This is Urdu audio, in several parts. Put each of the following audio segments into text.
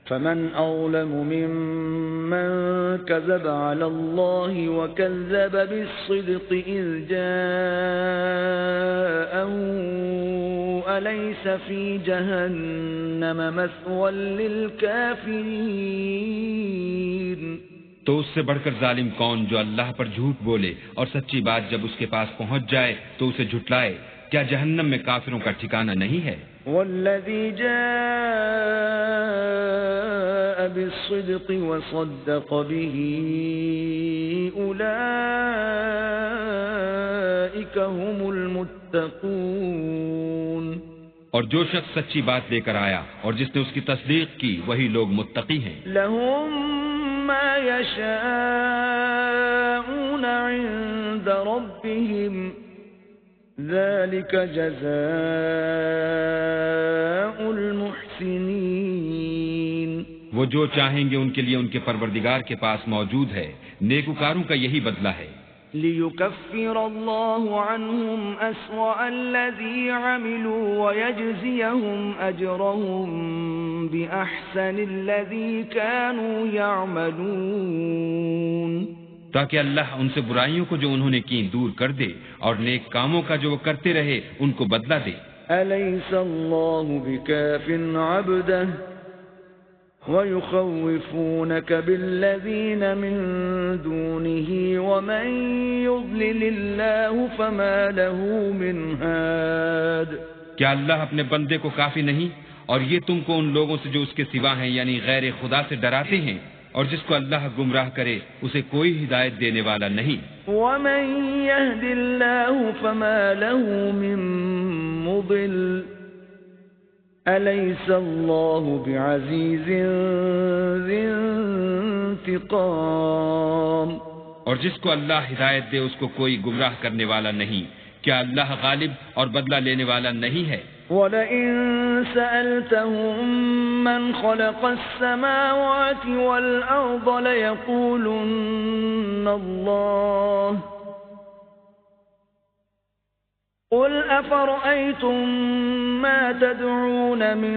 فمن أظلم ممن كذب على الله وكذب بالصدق إذ جاءه أليس في جهنم مثوى للكافرين۔ تو اس سے بڑھ کر ظالم کون جو اللہ پر جھوٹ بولے اور سچی بات جب اس کے پاس پہنچ جائے تو اسے جھٹلائے؟ کیا جہنم میں کافروں کا ٹھکانہ نہیں ہے؟ والذی جاء بالصدق وصدق به أولئك هم المتقون۔ اور جو شخص سچی بات لے کر آیا اور جس نے اس کی تصدیق کی وہی لوگ متقی ہیں۔ لهم ما يشاءون عند ربهم ذلك جزاء المحسنين۔ وہ جو چاہیں گے ان کے لیے ان کے پروردگار کے پاس موجود ہے، نیکوکاروں کا یہی بدلہ ہے۔ لِيُكَفِّرَ اللَّهُ عَنْهُمْ أَسْوَأَ الَّذِي عَمِلُوا وَيَجْزِيَهُمْ أَجْرَهُمْ بِأَحْسَنِ الَّذِي كَانُوا يَعْمَلُونَ، تاکہ اللہ ان سے برائیوں کو جو انہوں نے کی دور کر دے اور نیک کاموں کا جو وہ کرتے رہے ان کو بدلہ دے۔ أَلَيْسَ اللَّهُ بِكَافٍ عَبْدَهُ وَيُخَوِّفُونَكَ بِالَّذِينَ مِن دُونِهِ وَمَن يُضْلِلِ اللَّهُ فَمَا لَهُ مِنْ هَادٍ۔ کیا اللہ اپنے بندے کو کافی نہیں اور یہ تم کو ان لوگوں سے جو اس کے سوا ہیں یعنی غیر خدا سے ڈراتے ہیں، اور جس کو اللہ گمراہ کرے اسے کوئی ہدایت دینے والا نہیں۔ وَمَن يَهْدِ اللَّهُ فَمَا لَهُ مِن مُضِلٍّ أَلَيْسَ اللَّهُ بِعَزِيزٍ ذِي انتقام۔ اور جس کو اللہ ہدایت دے اس کو کوئی گمراہ کرنے والا نہیں۔ کیا اللہ غالب اور بدلہ لینے والا نہیں ہے؟ وَلَئِن سَأَلْتَهُم مَّنْ خَلَقَ السَّمَاوَاتِ وَالْأَرْضَ لَيَقُولُنَّ اللَّهُ قُلْ أَفَرَأَيْتُم مَّا تَدْعُونَ مِن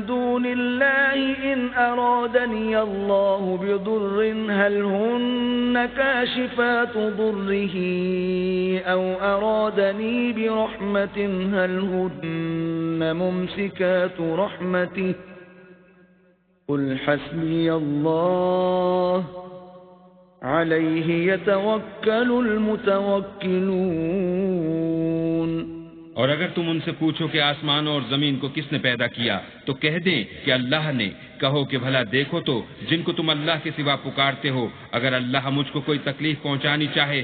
دُونِ اللَّهِ إِنْ أَرَادَنِيَ اللَّهُ بِضُرٍّ هَلْ هُنَّ كَاشِفَاتُ ضُرِّهِ أَوْ أَرَادَنِي بِرَحْمَةٍ هَلْ هُنَّ مُمْسِكَاتُ رَحْمَتِهِ قُلْ حَسْبِيَ اللَّهُ عَلَيْهِ يَتَوَكَّلُ الْمُتَوَكِّلُونَ۔ اور اگر تم ان سے پوچھو کہ آسمانوں اور زمین کو کس نے پیدا کیا تو کہہ دیں کہ اللہ نے۔ کہو کہ بھلا دیکھو تو جن کو تم اللہ کے سوا پکارتے ہو، اگر اللہ مجھ کو کوئی تکلیف پہنچانی چاہے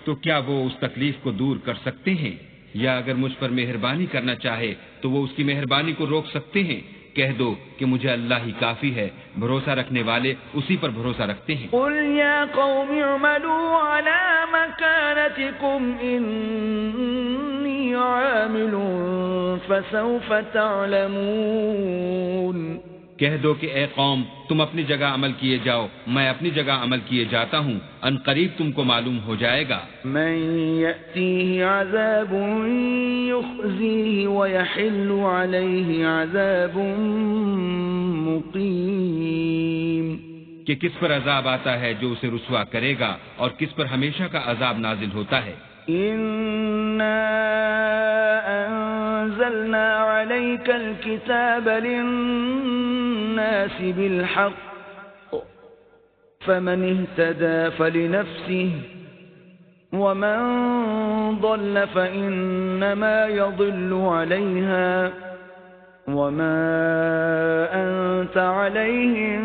تو کیا وہ اس تکلیف کو دور کر سکتے ہیں؟ یا اگر مجھ پر مہربانی کرنا چاہے تو وہ اس کی مہربانی کو روک سکتے ہیں؟ کہہ دو کہ مجھے اللہ ہی کافی ہے، بھروسہ رکھنے والے اسی پر بھروسہ رکھتے ہیں۔ قُلْ يَا قَوْمِ اعْمَلُوا عَلَى مَكَانَتِكُمْ إِنِّي عَامِلٌ فَسَوْفَ تَعْلَمُونَ۔ کہہ دو کہ اے قوم تم اپنی جگہ عمل کیے جاؤ، میں اپنی جگہ عمل کیے جاتا ہوں، ان قریب تم کو معلوم ہو جائے گا۔ مَن يَأْتِيهِ عَذَابٌ يُخْزِيهِ وَيَحِلُّ عَلَيْهِ عَذَابٌ مُقِيمٌ۔ کہ کس پر عذاب آتا ہے جو اسے رسوا کرے گا اور کس پر ہمیشہ کا عذاب نازل ہوتا ہے۔ إِنَّا أَنزَلْنَا عَلَيْكَ الْكِتَابَ لِلنَّاسِ بِالْحَقِّ فَمَنِ اهْتَدَى فَلِنَفْسِهِ وَمَن ضَلَّ فَإِنَّمَا يَضِلُّ عَلَيْهَا وَمَا أَنتَ عَلَيْهِم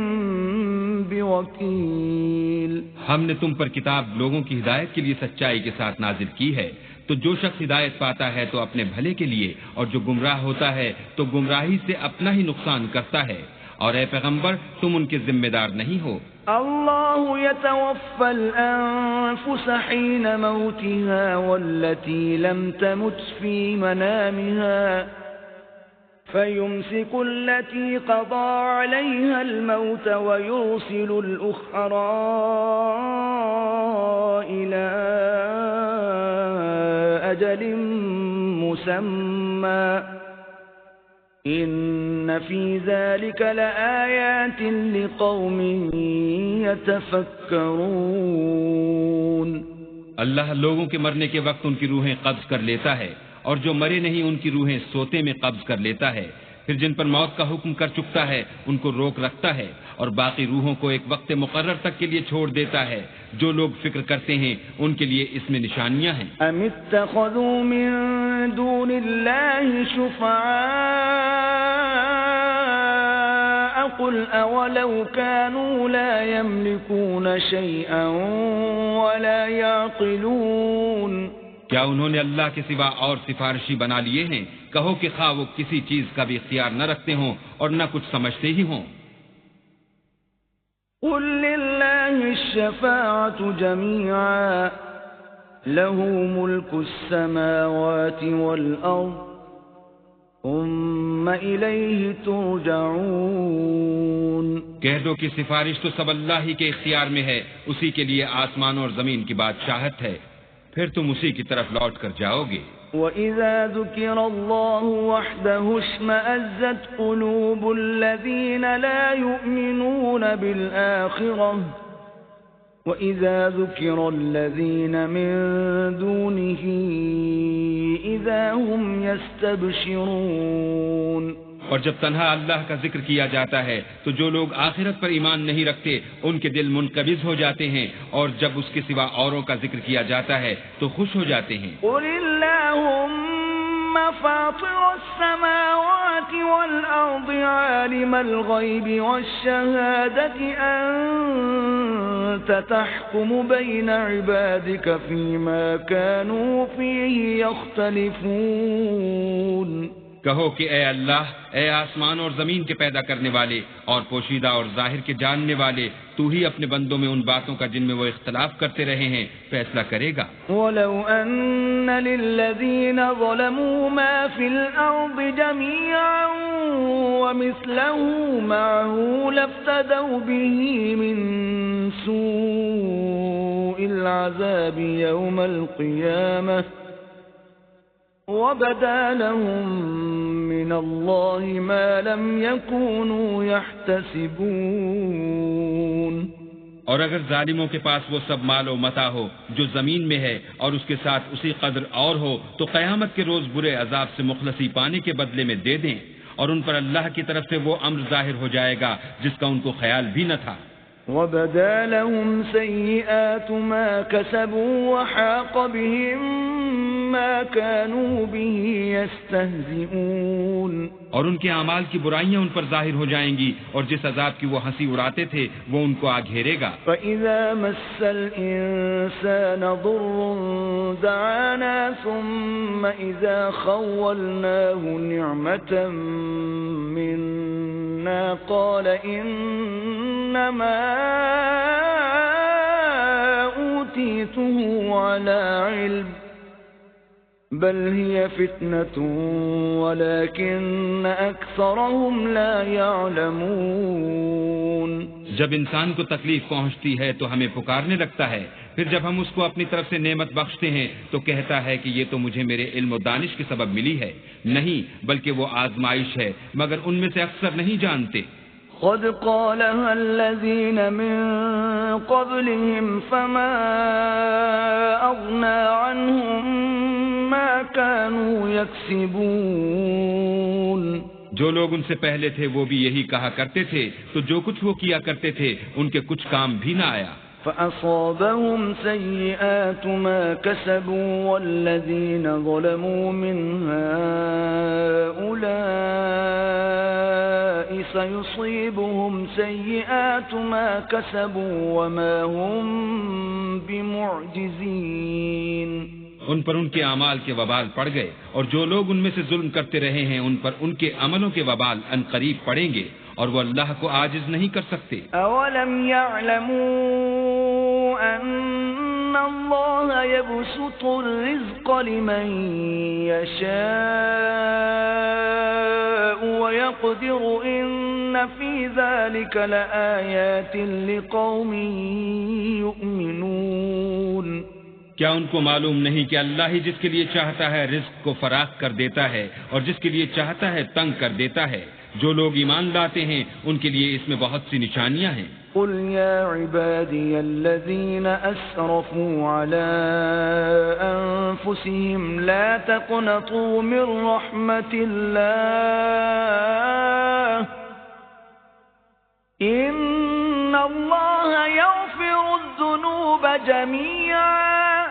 بِوَكِيلٍ۔ ہم نے تم پر کتاب لوگوں کی ہدایت کے لیے سچائی کے ساتھ نازل کی ہے، تو جو شخص ہدایت پاتا ہے تو اپنے بھلے کے لیے، اور جو گمراہ ہوتا ہے تو گمراہی سے اپنا ہی نقصان کرتا ہے، اور اے پیغمبر تم ان کے ذمہ دار نہیں ہو۔ اللہ يتوفى الأنفس حين موتها والتي لم تمت في منامها فيمسك التي قضى عليها الموت ويرسل الأخرى إلى أجل مسمى إن في ذلك لآيات لقوم يتفكرون اللہ لوگوں کے مرنے کے وقت ان کی روحیں قبض کر لیتا ہے، اور جو مرے نہیں ان کی روحیں سوتے میں قبض کر لیتا ہے، پھر جن پر موت کا حکم کر چکتا ہے ان کو روک رکھتا ہے، اور باقی روحوں کو ایک وقت مقرر تک کے لیے چھوڑ دیتا ہے۔ جو لوگ فکر کرتے ہیں ان کے لیے اس میں نشانیاں ہیں۔ ام اتخذوا من دون اللہ شفعاء قل اولو كانوا لا يملكون شيئا ولا يعقلون کیا انہوں نے اللہ کے سوا اور سفارشی بنا لیے ہیں؟ کہو کہ خواہ وہ کسی چیز کا بھی اختیار نہ رکھتے ہوں اور نہ کچھ سمجھتے ہی ہوں۔ قل للہ الشفاعة جميعا له ملك السماوات والأرض ثم إليه ترجعون۔ کہہ دو کہ سفارش تو سب اللہ ہی کے اختیار میں ہے، اسی کے لیے آسمان اور زمین کی بادشاہت ہے، پھر تم اسی کی طرف لوٹ کر جاؤ گے۔ وَإِذَا ذُكِرَ اللَّهُ وَحْدَهُ اشْمَأَزَّتْ قُلُوبُ الَّذِينَ لَا يُؤْمِنُونَ بِالْآخِرَةِ وَإِذَا ذُكِرَ الَّذِينَ مِن دُونِهِ إِذَا هُمْ يَسْتَبْشِرُونَ۔ اور جب تنہا اللہ کا ذکر کیا جاتا ہے تو جو لوگ آخرت پر ایمان نہیں رکھتے ان کے دل منقبض ہو جاتے ہیں، اور جب اس کے سوا اوروں کا ذکر کیا جاتا ہے تو خوش ہو جاتے ہیں۔ قُلِ اللَّهُمَّ فَاطِرَ السَّمَاوَاتِ وَالْأَرْضِ عَالِمَ الْغَيْبِ وَالشَّهَادَةِ أَنْتَ تَحْكُمُ بَيْنَ عِبَادِكَ فِيمَا كَانُوا فِيهِ يَخْتَلِفُونَ۔ کہو کہ اے اللہ، اے آسمان اور زمین کے پیدا کرنے والے اور پوشیدہ اور ظاہر کے جاننے والے، تو ہی اپنے بندوں میں ان باتوں کا جن میں وہ اختلاف کرتے رہے ہیں فیصلہ کرے گا۔ وَلَوْ أَنَّ لِلَّذِينَ ظَلَمُوا مَا فِي الْأَرْضِ جَمِيعًا وَمِثْلَهُ مَعَهُ لَافْتَدَوْا بِهِ مِنْ سُوءِ الْعَذَابِ يَوْمَ الْقِيَامَةِ وَبَدَا لَهُم مِّنَ اللَّهِ مَا لَمْ يَكُونُوا يَحْتَسِبُونَ۔ اور اگر ظالموں کے پاس وہ سب مال و متاع ہو جو زمین میں ہے اور اس کے ساتھ اسی قدر اور ہو تو قیامت کے روز برے عذاب سے مخلصی پانے کے بدلے میں دے دیں، اور ان پر اللہ کی طرف سے وہ امر ظاہر ہو جائے گا جس کا ان کو خیال بھی نہ تھا۔ وَبَدَا لَهُمْ سَيِّئَاتُ مَا كَسَبُوا وَحَاقَ بِهِم مَّا كَانُوا بِهِ يَسْتَهْزِئُونَ۔ اور ان کے اعمال کی برائیاں ان پر ظاہر ہو جائیں گی، اور جس عذاب کی وہ ہنسی اڑاتے تھے وہ ان کو آ گھیرے گا۔ فَإِذَا مَسَّ الْإِنسَانَ ضُرٌّ دَعَانَا ثُمَّ إِذَا خَوَّلْنَاهُ نِعْمَةً مِنَّا قَالَ إِنَّمَا أُوتِيتُهُ عَلَى عِلْمٍ بل هي فتنة ولكن أكثرهم لا يعلمون۔ جب انسان کو تکلیف پہنچتی ہے تو ہمیں پکارنے لگتا ہے، پھر جب ہم اس کو اپنی طرف سے نعمت بخشتے ہیں تو کہتا ہے کہ یہ تو مجھے میرے علم و دانش کے سبب ملی ہے۔ نہیں، بلکہ وہ آزمائش ہے، مگر ان میں سے اکثر نہیں جانتے۔ قد قالها الذين من قبلهم فما أغنى عنهم ما كانوا يكسبون۔ جو لوگ ان سے پہلے تھے وہ بھی یہی کہا کرتے تھے، تو جو کچھ وہ کیا کرتے تھے ان کے کچھ کام بھی نہ آیا۔ فأصابهم سيئات ما كسبوا والذين ظلموا من هؤلاء سيصيبهم سيئات ما كسبوا وما هم بمعجزين۔ ان پر ان کے اعمال کے وبال پڑ گئے، اور جو لوگ ان میں سے ظلم کرتے رہے ہیں ان پر ان کے عملوں کے وبال ان قریب پڑیں گے، اور وہ اللہ کو عاجز نہیں کر سکتے۔ اولم يعلموا ان اللہ يبسط الرزق لمن يشاء ويقدر ان في ذلك لآيات لقوم يؤمنون۔ کیا ان کو معلوم نہیں کہ اللہ ہی جس کے لیے چاہتا ہے رزق کو فراخ کر دیتا ہے اور جس کے لیے چاہتا ہے تنگ کر دیتا ہے؟ جو لوگ ایمان لاتے ہیں ان کے لیے اس میں بہت سی نشانیاں ہیں۔ قل يا عبادي الذين أسرفوا على أنفسهم لا تقنطوا من رحمة الله إن الله يغفر الذنوب جميعا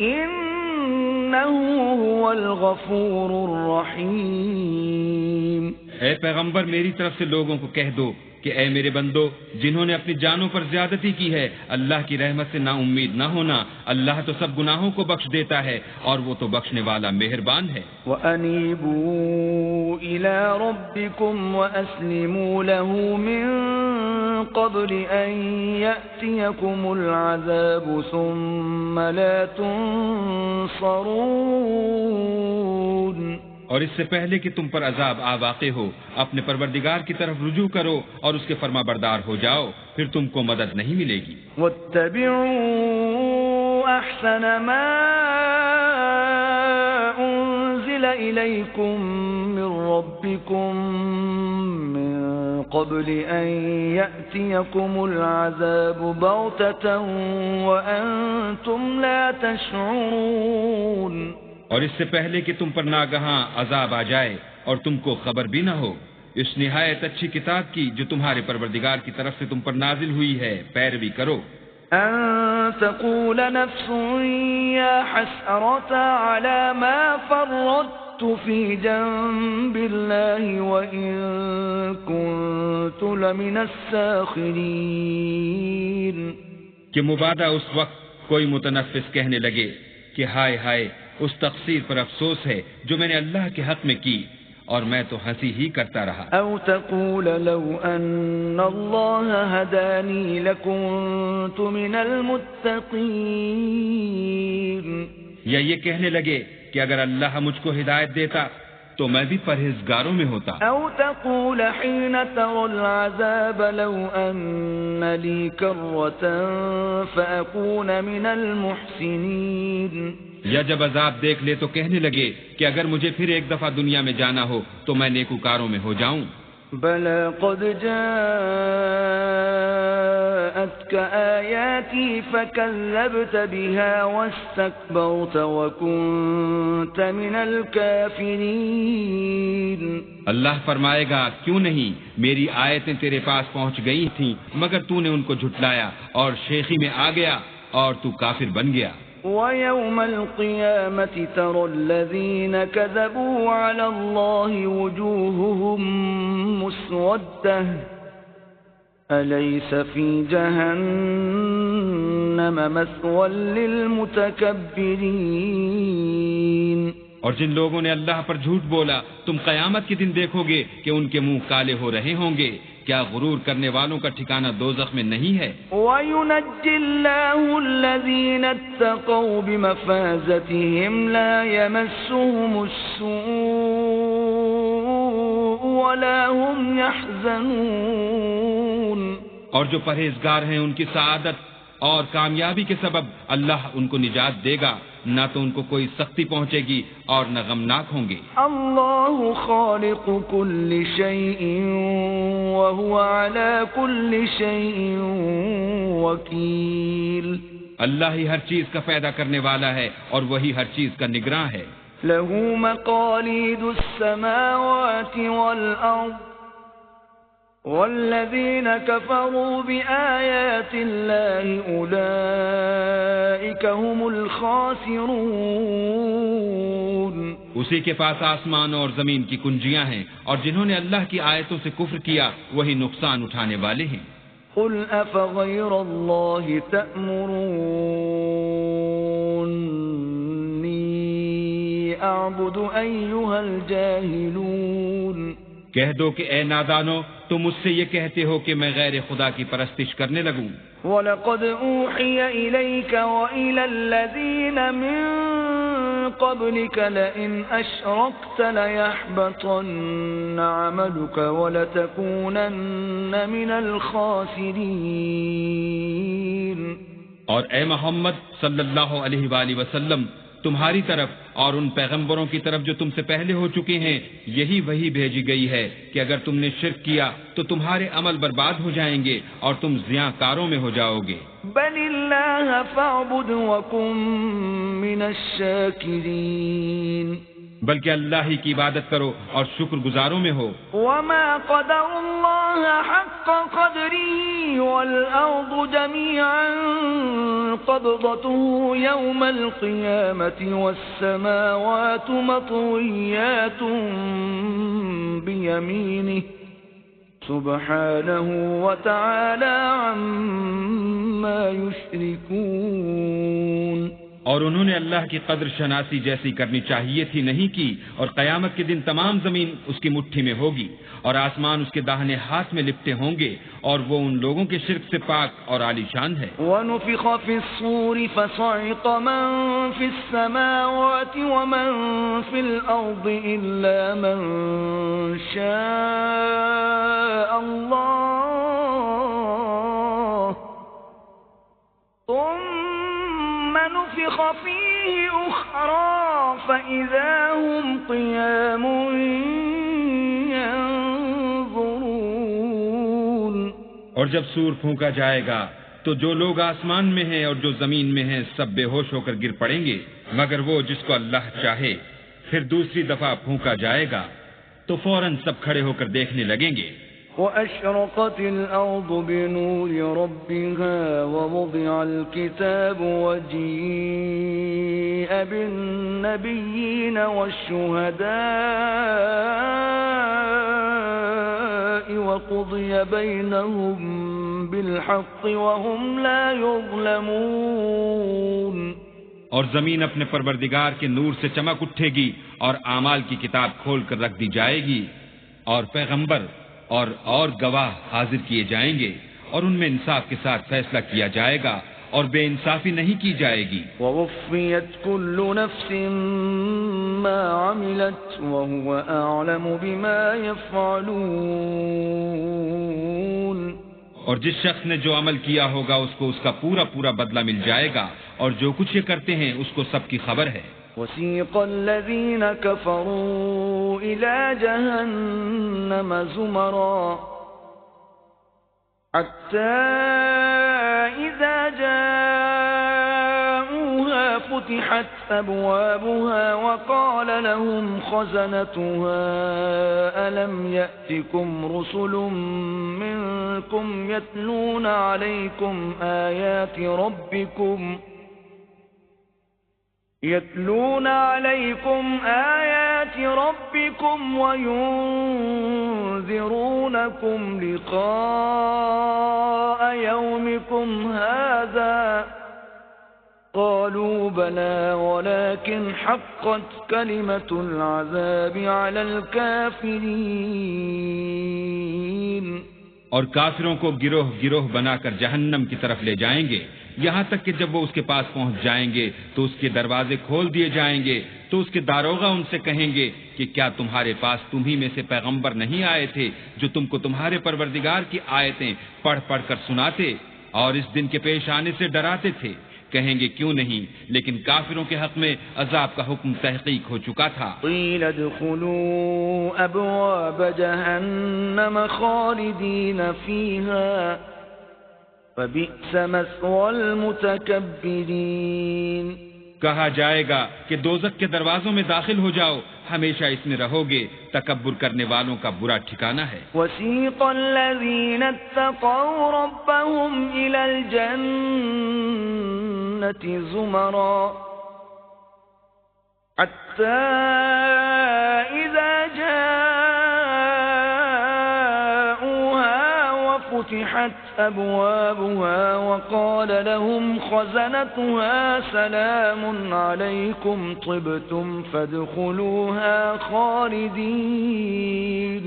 إنه هو الغفور الرحيم۔ اے پیغمبر میری طرف سے لوگوں کو کہہ دو کہ اے میرے بندو جنہوں نے اپنی جانوں پر زیادتی کی ہے اللہ کی رحمت سے نا امید نہ ہونا، اللہ تو سب گناہوں کو بخش دیتا ہے اور وہ تو بخشنے والا مہربان ہے۔ وَأَنِيبُوا إِلَى رَبِّكُمْ وَأَسْلِمُوا لَهُ مِن قَبْلِ أَن يَأْتِيَكُمُ الْعَذَابُ ثُمَّ لَا تُنصَرُونَ۔ اور اس سے پہلے کہ تم پر عذاب آ واقع ہو اپنے پروردگار کی طرف رجوع کرو اور اس کے فرما بردار ہو جاؤ، پھر تم کو مدد نہیں ملے گی۔ وَاتَّبِعُوا أَحْسَنَ مَا أُنزِلَ إِلَيْكُم مِّن رَّبِّكُم مِّن قَبْلِ أَن يَأْتِيَكُمُ الْعَذَابُ بَغْتَةً وَأَنتُمْ لَا تَشْعُرُونَ۔ اور اس سے پہلے کہ تم پر ناگہاں عذاب آ جائے اور تم کو خبر بھی نہ ہو، اس نہایت اچھی کتاب کی جو تمہارے پروردگار کی طرف سے تم پر نازل ہوئی ہے پیروی کرو۔ أن تقول نفس يا حسرة على ما فرطت في جنب الله وإن كنت لمن الساخرين۔ کہ مبادہ اس وقت کوئی متنفس کہنے لگے کہ ہائے ہائے اس تقصیر پر افسوس ہے جو میں نے اللہ کے حق میں کی اور میں تو ہنسی ہی کرتا رہا۔ أو تقول لو أن الله هداني لكنت من المتقين۔ یا یہ کہنے لگے کہ اگر اللہ مجھ کو ہدایت دیتا تو میں بھی پرہیزگاروں میں ہوتا۔ أو تقول حين ترى العذاب لو أن لي كرة فأكون من المحسنين۔ یا جب عذاب دیکھ لے تو کہنے لگے کہ اگر مجھے پھر ایک دفعہ دنیا میں جانا ہو تو میں نیکوکاروں میں ہو جاؤں۔ بلى قد جاءتك آياتي فكذبت بها واستكبرت وكنت من الكافرين۔ اللہ فرمائے گا کیوں نہیں، میری آیتیں تیرے پاس پہنچ گئی تھیں مگر تو نے ان کو جھٹلایا اور شیخی میں آ گیا اور تو کافر بن گیا۔ ويوم القيامة ترى الذين كذبوا على الله وجوههم مسودة أليس في جهنم مثوى للمتكبرين۔ اور جن لوگوں نے اللہ پر جھوٹ بولا تم قیامت کے دن دیکھو گے کہ ان کے منہ کالے ہو رہے ہوں گے، کیا غرور کرنے والوں کا ٹھکانہ دوزخ میں نہیں ہے؟ وَيُنَجِّ اللَّهُ الَّذِينَ اتَّقَوْا بِمَفَازَتِهِمْ لَا يَمَسُّهُمُ السُّوءُ وَلَا هُمْ يَحْزَنُونَ۔ اور جو پرہیزگار ہیں ان کی سعادت اور کامیابی کے سبب اللہ ان کو نجات دے گا، نہ تو ان کو کوئی سختی پہنچے گی اور نہ غمناک ہوں گے۔ اللہ خالق کل شیء وهو على كل شیء وکیل۔ اللہ ہی ہر چیز کا پیدا کرنے والا ہے اور وہی ہر چیز کا نگراں ہے۔ له مقاليد السماوات والأرض والذين كفروا بآيات الله أولئك هم الخاسرون۔ اسی کے پاس آسمان اور زمین کی کنجیاں ہیں اور جنہوں نے اللہ کی آیتوں سے کفر کیا وہی نقصان اٹھانے والے ہیں۔ قل أفغير الله تأمروني أعبد أيها الجاهلون۔ کہہ دو کہ اے نادانو تم مجھ سے یہ کہتے ہو کہ میں غیر خدا کی پرستش کرنے لگوں۔ وَلَقَدْ أُوحِيَ إِلَيْكَ وَإِلَى الَّذِينَ مِن قَبْلِكَ لَئِنْ أَشْرَكْتَ لَيَحْبَطَنَّ عَمَلُكَ وَلَتَكُونَنَّ مِنَ الْخَاسِرِينَ۔ اور اے محمد صلی اللہ علیہ وآلہ وسلم، تمہاری طرف اور ان پیغمبروں کی طرف جو تم سے پہلے ہو چکے ہیں یہی وحی بھیجی گئی ہے کہ اگر تم نے شرک کیا تو تمہارے عمل برباد ہو جائیں گے اور تم زیاں کاروں میں ہو جاؤ گے۔ بل اللہ فاعبد وکن من الشاکرین، بلکہ اللہ ہی کی عبادت کرو اور شکر گزاروں میں ہو۔ وما قدر اللہ حق قدره والارض جميعا قبضته يوم القيامة والسماوات مطويات بيمينه سبحانه وتعالى عما يشركون۔ اور انہوں نے اللہ کی قدر شناسی جیسی کرنی چاہیے تھی نہیں کی، اور قیامت کے دن تمام زمین اس کی مٹھی میں ہوگی اور آسمان اس کے داہنے ہاتھ میں لپٹے ہوں گے، اور وہ ان لوگوں کے شرک سے پاک اور عالی شان ہے۔ وَنُفِخَ فِي الصُّورِ فَصَعِقَ مَن فِي السَّمَاوَاتِ وَمَن فِي الْأَرْضِ إِلَّا مَن شَاءَ اللَّهُ ثُمَّ نُفِخَ فِيهِ أُخْرَى فَإِذَا هُمْ قِيَامٌ يَنظُرُونَ۔ اور جب سور پھونکا جائے گا تو جو لوگ آسمان میں ہیں اور جو زمین میں ہیں سب بے ہوش ہو کر گر پڑیں گے، مگر وہ جس کو اللہ چاہے۔ پھر دوسری دفعہ پھونکا جائے گا تو فوراً سب کھڑے ہو کر دیکھنے لگیں گے۔ وَأَشْرَقَتِ الْأَرْضُ بِنُورِ رَبِّهَا وَوُضِعَ الْكِتَابُ وَجِيءَ بِالنَّبِيِّينَ وَالشُّهَدَاءِ وَقُضِيَ بَيْنَهُم بِالْحَقِّ وَهُمْ لَا يُظْلَمُونَ۔ اور زمین اپنے پروردگار کے نور سے چمک اٹھے گی اور اعمال کی کتاب کھول کر رکھ دی جائے گی، اور پیغمبر اور گواہ حاضر کیے جائیں گے، اور ان میں انصاف کے ساتھ فیصلہ کیا جائے گا اور بے انصافی نہیں کی جائے گی۔ وَوُفِّيَتْ كُلُّ نَفْسٍ مَّا عَمِلَتْ وَهُوَ أَعْلَمُ بِمَا يَفْعَلُونَ۔ اور جس شخص نے جو عمل کیا ہوگا اس کو اس کا پورا پورا بدلہ مل جائے گا، اور جو کچھ یہ کرتے ہیں اس کو سب کی خبر ہے۔ وَسِيقَ الَّذِينَ كَفَرُوا إِلَى جَهَنَّمَ زُمَرًا حَتَّى إِذَا جَاءُوهَا فُتِحَتْ أَبْوَابُهَا وَقَالَ لَهُمْ خَزَنَتُهَا أَلَمْ يَأْتِكُمْ رُسُلٌ مِّنكُمْ يَتْلُونَ عَلَيْكُمْ آيَاتِ رَبِّكُمْ وَيُنذِرُونَكُمْ لِقَاءَ يَوْمِكُمْ هَذَا قَالُوا بَلَى وَلَكِنْ حَقَّتْ كَلِمَةُ الْعَذَابِ عَلَى الْكَافِرِينَ۔ اور کافروں کو گروہ گروہ بنا کر جہنم کی طرف لے جائیں گے، یہاں تک کہ جب وہ اس کے پاس پہنچ جائیں گے تو اس کے دروازے کھول دیے جائیں گے، تو اس کے داروغہ ان سے کہیں گے کہ کیا تمہارے پاس تمہی میں سے پیغمبر نہیں آئے تھے جو تم کو تمہارے پروردگار کی آیتیں پڑھ پڑھ کر سناتے اور اس دن کے پیش آنے سے ڈراتے تھے؟ کہیں گے کیوں نہیں، لیکن کافروں کے حق میں عذاب کا حکم تحقیق ہو چکا تھا۔ قیل ادخلوا ابواب جہنم خالدین فیہا فبئس مثوى المتکبرین۔ کہا جائے گا کہ دوزخ کے دروازوں میں داخل ہو جاؤ، ہمیشہ اس میں رہو گے، تکبر کرنے والوں کا برا ٹھکانہ ہے۔ وسیق الذین اتقوا ربهم الى الجنة زمرا حتى اذا جاءوها وفتحت أبوابها وقال لهم خزنتها سلام عليكم طبتم فادخلوها خالدين۔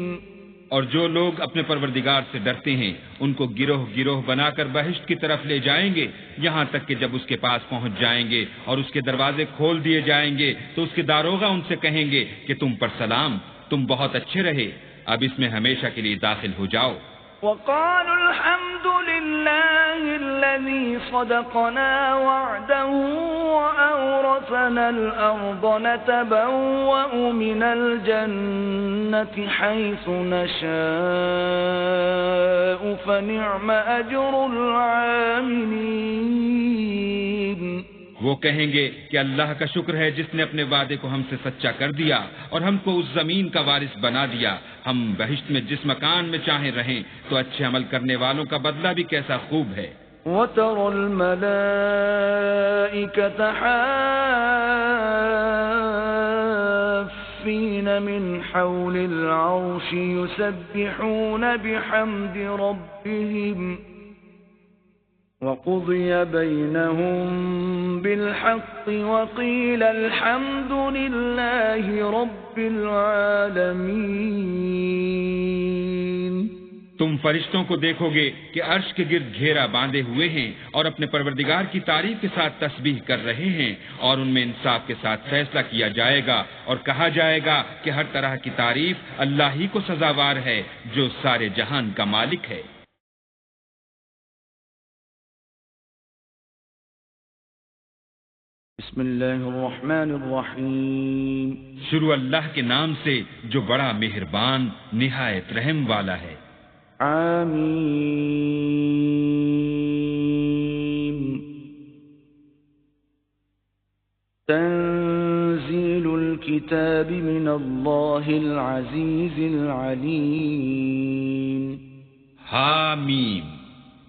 اور جو لوگ اپنے پروردگار سے ڈرتے ہیں ان کو گروہ گروہ بنا کر بہشت کی طرف لے جائیں گے، یہاں تک کہ جب اس کے پاس پہنچ جائیں گے اور اس کے دروازے کھول دیے جائیں گے تو اس کے داروغہ ان سے کہیں گے کہ تم پر سلام، تم بہت اچھے رہے، اب اس میں ہمیشہ کے لیے داخل ہو جاؤ۔ وقالوا الحمد لله الذي صدقنا وعده وأورثنا الأرض نتبوأ من الجنة حيث نشاء فنعم أجر العاملين. وہ کہیں گے کہ اللہ کا شکر ہے جس نے اپنے وعدے کو ہم سے سچا کر دیا اور ہم کو اس زمین کا وارث بنا دیا. ہم بہشت میں جس مکان میں چاہیں رہیں تو اچھے عمل کرنے والوں کا بدلہ بھی کیسا خوب ہے. وَتَرَى الْمَلَائِكَةَ حَافِّينَ مِنْ حَوْلِ الْعَرْشِ يُسَبِّحُونَ بِحَمْدِ رَبِّهِمْ وَقُضِيَ بَيْنَهُمْ بِالْحَقِّ وَقِيلَ الْحَمْدُ لِلَّهِ رَبِّ الْعَالَمِينَ. تم فرشتوں کو دیکھو گے کہ عرش کے گرد گھیرا باندھے ہوئے ہیں اور اپنے پروردگار کی تعریف کے ساتھ تسبیح کر رہے ہیں اور ان میں انصاف کے ساتھ فیصلہ کیا جائے گا اور کہا جائے گا کہ ہر طرح کی تعریف اللہ ہی کو سزاوار ہے جو سارے جہان کا مالک ہے. بسم اللہ الرحمن الرحیم. شروع اللہ کے نام سے جو بڑا مہربان نہایت رحم والا ہے. آمین. تنزیل الكتاب من اللہ العزیز العلیم. حامیم.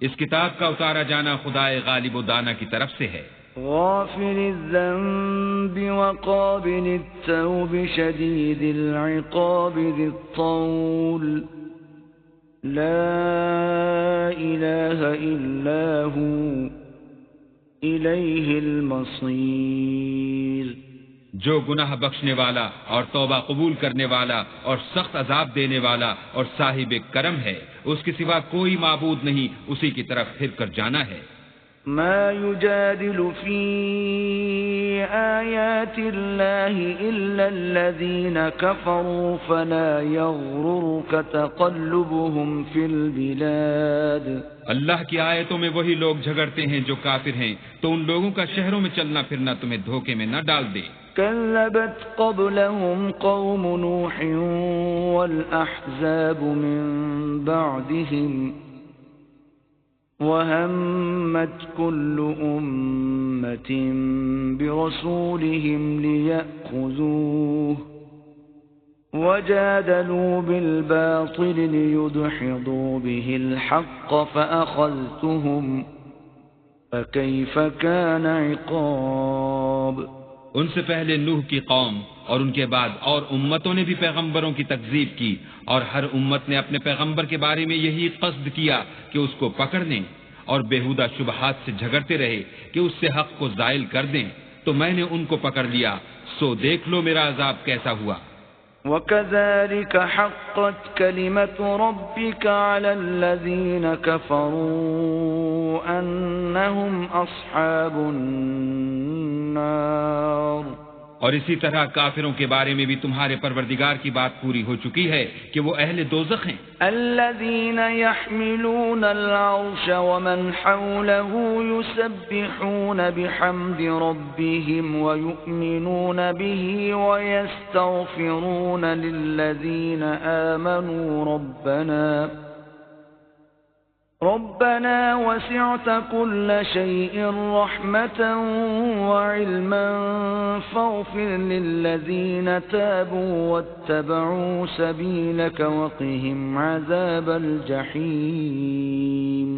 اس کتاب کا اتارا جانا خدائے غالب و دانا کی طرف سے ہے. غافر الذنب وقابل التوب شدید العقاب ذی الطول لا الہ الا ہو الیہ المصیر. جو گناہ بخشنے والا اور توبہ قبول کرنے والا اور سخت عذاب دینے والا اور صاحب کرم ہے، اس کے سوا کوئی معبود نہیں، اسی کی طرف پھر کر جانا ہے. ما يجادل في آيات الله إلا الذين كفروا فلا يغررك تقلبهم في البلاد. اللہ کی آیتوں میں وہی لوگ جھگڑتے ہیں جو کافر ہیں، تو ان لوگوں کا شہروں میں چلنا پھرنا تمہیں دھوکے میں نہ ڈال دے. كذبت قبلهم قوم نوح والأحزاب من بعدهم وهمت كل أمة برسولهم ليأخذوه وجادلوا بالباطل ليدحضوا به الحق فأخذتهم فكيف كان عقاب. ان سے پہلے نوح کی قوم اور ان کے بعد اور امتوں نے بھی پیغمبروں کی تکذیب کی، اور ہر امت نے اپنے پیغمبر کے بارے میں یہی قصد کیا کہ اس کو پکڑ لیں اور بےہودہ شبہات سے جھگڑتے رہے کہ اس سے حق کو زائل کر دیں، تو میں نے ان کو پکڑ لیا، سو دیکھ لو میرا عذاب کیسا ہوا. وَكَذَلِكَ حَقَّتْ كَلِمَةُ رَبِّكَ عَلَى الَّذِينَ كَفَرُوا أَنَّهُمْ أَصْحَابُ النَّارِ. اور اسی طرح کافروں کے بارے میں بھی تمہارے پروردگار کی بات پوری ہو چکی ہے کہ وہ اہل دوزخ ہیں. الذين يحملون العرش ومن حوله يسبحون بحمد ربهم ويؤمنون به ويستغفرون للذين آمنوا ربنا وسعت كل شيء رحمة وعلما فاغفر للذين تابوا واتبعوا سبيلك وقهم عذاب الجحيم.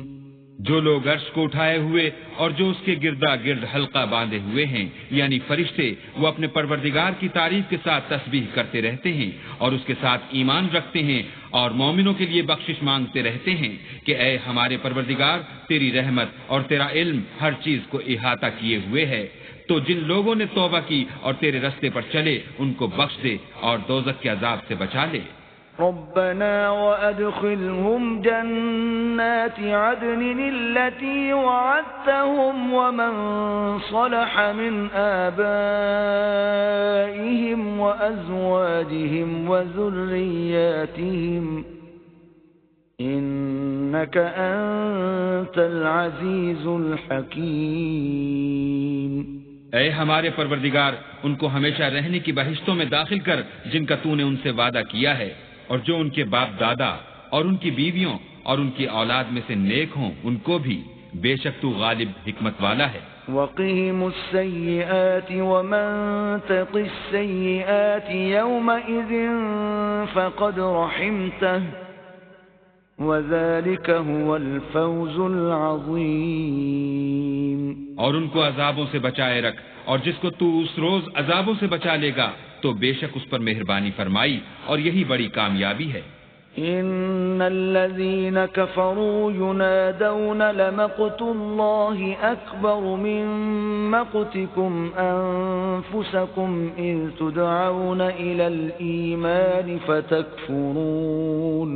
جو لوگ عرش کو اٹھائے ہوئے اور جو اس کے گردا گرد حلقہ باندھے ہوئے ہیں یعنی فرشتے، وہ اپنے پروردگار کی تعریف کے ساتھ تسبیح کرتے رہتے ہیں اور اس کے ساتھ ایمان رکھتے ہیں اور مومنوں کے لیے بخشش مانگتے رہتے ہیں کہ اے ہمارے پروردگار، تیری رحمت اور تیرا علم ہر چیز کو احاطہ کیے ہوئے ہے. تو جن لوگوں نے توبہ کی اور تیرے رستے پر چلے ان کو بخش دے اور دوزخ کے عذاب سے بچا لے. ربنا وأدخلهم جنات عدن التي وعدتهم ومن صلح من آبائهم وأزواجهم وذرياتهم إنك أنت العزيز الحكيم. اے ہمارے پروردگار، ان کو ہمیشہ رہنے کی بہشتوں میں داخل کر جن کا تو نے ان سے وعدہ کیا ہے، اور جو ان کے باپ دادا اور ان کی بیویوں اور ان کی اولاد میں سے نیک ہوں ان کو بھی، بے شک تو غالب حکمت والا ہے. وقهم السيئات ومن تق السيئات يومئذ فقد رحمته وذلك هو الفوز العظيم. اور ان کو عذابوں سے بچائے رکھ، اور جس کو تو اس روز عذابوں سے بچا لے گا تو بے شک اس پر مہربانی فرمائی، اور یہی بڑی کامیابی ہے. ان الذين كفروا ينادون لمقت الله اكبر من مقتكم انفسكم اذ تدعون الى الايمان فتكفرون.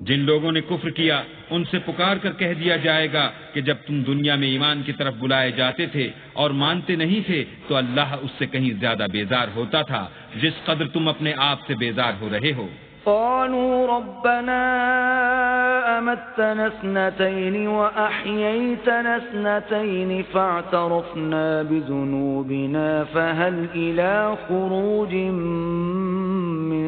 جن لوگوں نے کفر کیا ان سے پکار کر کہہ دیا جائے گا کہ جب تم دنیا میں ایمان کی طرف بلائے جاتے تھے اور مانتے نہیں تھے تو اللہ اس سے کہیں زیادہ بیزار ہوتا تھا جس قدر تم اپنے آپ سے بیزار ہو رہے ہو. قالوا ربنا أمتنا اثنتين وأحييتنا اثنتين فاعترفنا بذنوبنا فهل إلى خروج من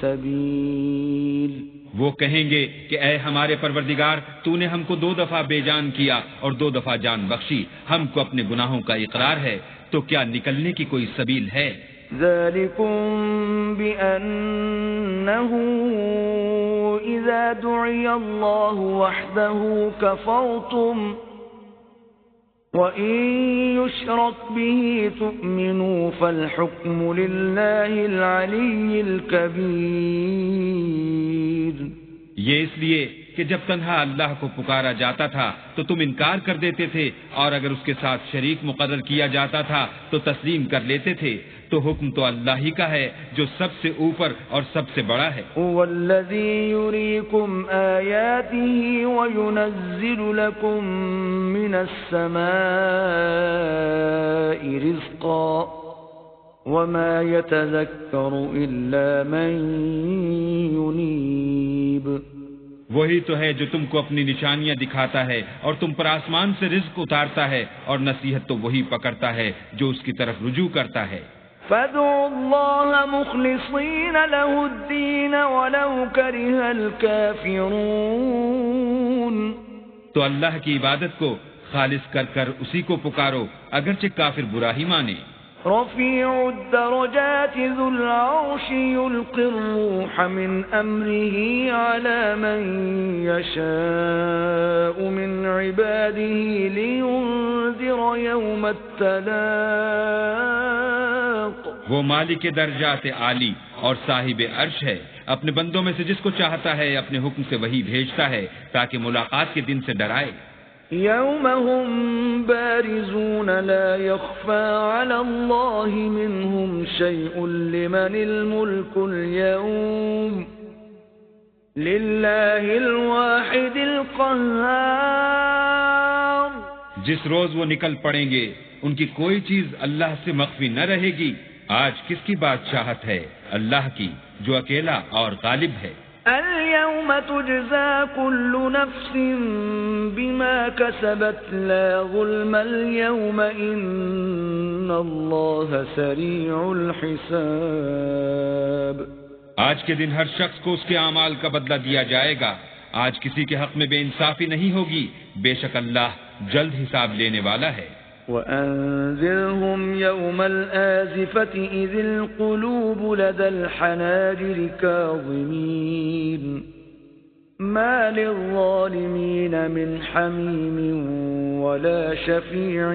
سبيل. وہ کہیں گے کہ اے ہمارے پروردگار، تو نے ہم کو 2 دفعہ بے جان کیا اور 2 دفعہ جان بخشی، ہم کو اپنے گناہوں کا اقرار ہے، تو کیا نکلنے کی کوئی سبیل ہے؟ ذلكم بأنه إذا دعي الله وحده كفرتم وإن يشرك به تؤمنوا فالحكم لله العلي الكبير. یہ اس لیے کہ جب تنہا اللہ کو پکارا جاتا تھا تو تم انکار کر دیتے تھے، اور اگر اس کے ساتھ شریک مقرر کیا جاتا تھا تو تسلیم کر لیتے تھے، تو حکم تو اللہ ہی کا ہے جو سب سے اوپر اور سب سے بڑا ہے. هو الذي يريكم آياته وينزل لكم من السماء رزقا وما يتذكر إلا من ينيب. وہی تو ہے جو تم کو اپنی نشانیاں دکھاتا ہے اور تم پر آسمان سے رزق اتارتا ہے، اور نصیحت تو وہی پکڑتا ہے جو اس کی طرف رجوع کرتا ہے. فادعوا الله مخلصين له الدين ولو كره الكافرون. تو اللہ کی عبادت کو خالص کر کر اسی کو پکارو اگرچہ کافر برا ہی مانے. رفيع الدرجات ذو العرش يلقي الروح من أمره على من يشاء من عباده لينذر يوم التلاق. وہ مالک درجات عالی اور صاحب عرش ہے، اپنے بندوں میں سے جس کو چاہتا ہے اپنے حکم سے وہی بھیجتا ہے تاکہ ملاقات کے دن سے ڈرائے. يوم هم بارزون لا يخفى على الله منهم شيء لمن الملك اليوم لله الواحد القهار. جس روز وہ نکل پڑیں گے ان کی کوئی چیز اللہ سے مخفی نہ رہے گی. آج کس کی بادشاہت ہے؟ اللہ کی جو اکیلا اور غالب ہے. اليوم تجزى كل نفس بما كسبت لا ظلم اليوم إن الله سريع الحساب. آج کے دن ہر شخص کو اس کے اعمال کا بدلہ دیا جائے گا. آج کسی کے حق میں بے انصافی نہیں ہوگی، بے شک اللہ جلد حساب لینے والا ہے. وأنذرهم يوم الآزفة إذ القلوب لدى الحناجر كاظمين ما للظالمين من حميم ولا شفيع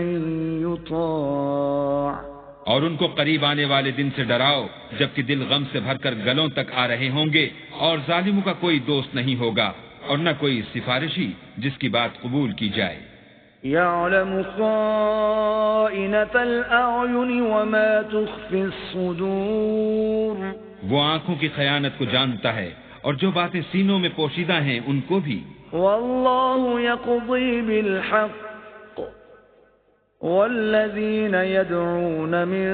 يطاع. اور ان کو قریب آنے والے دن سے ڈراؤ جبکہ دل غم سے بھر کر گلوں تک آ رہے ہوں گے، اور ظالموں کا کوئی دوست نہیں ہوگا اور نہ کوئی سفارشی جس کی بات قبول کی جائے. يعلم خائنة الأعين وما تخفي الصدور. وہ آنکھوں کی خیانت کو جانتا ہے اور جو باتیں سینوں میں پوشیدہ ہیں ان کو بھی. والله يقضي بالحق والذين يدعون من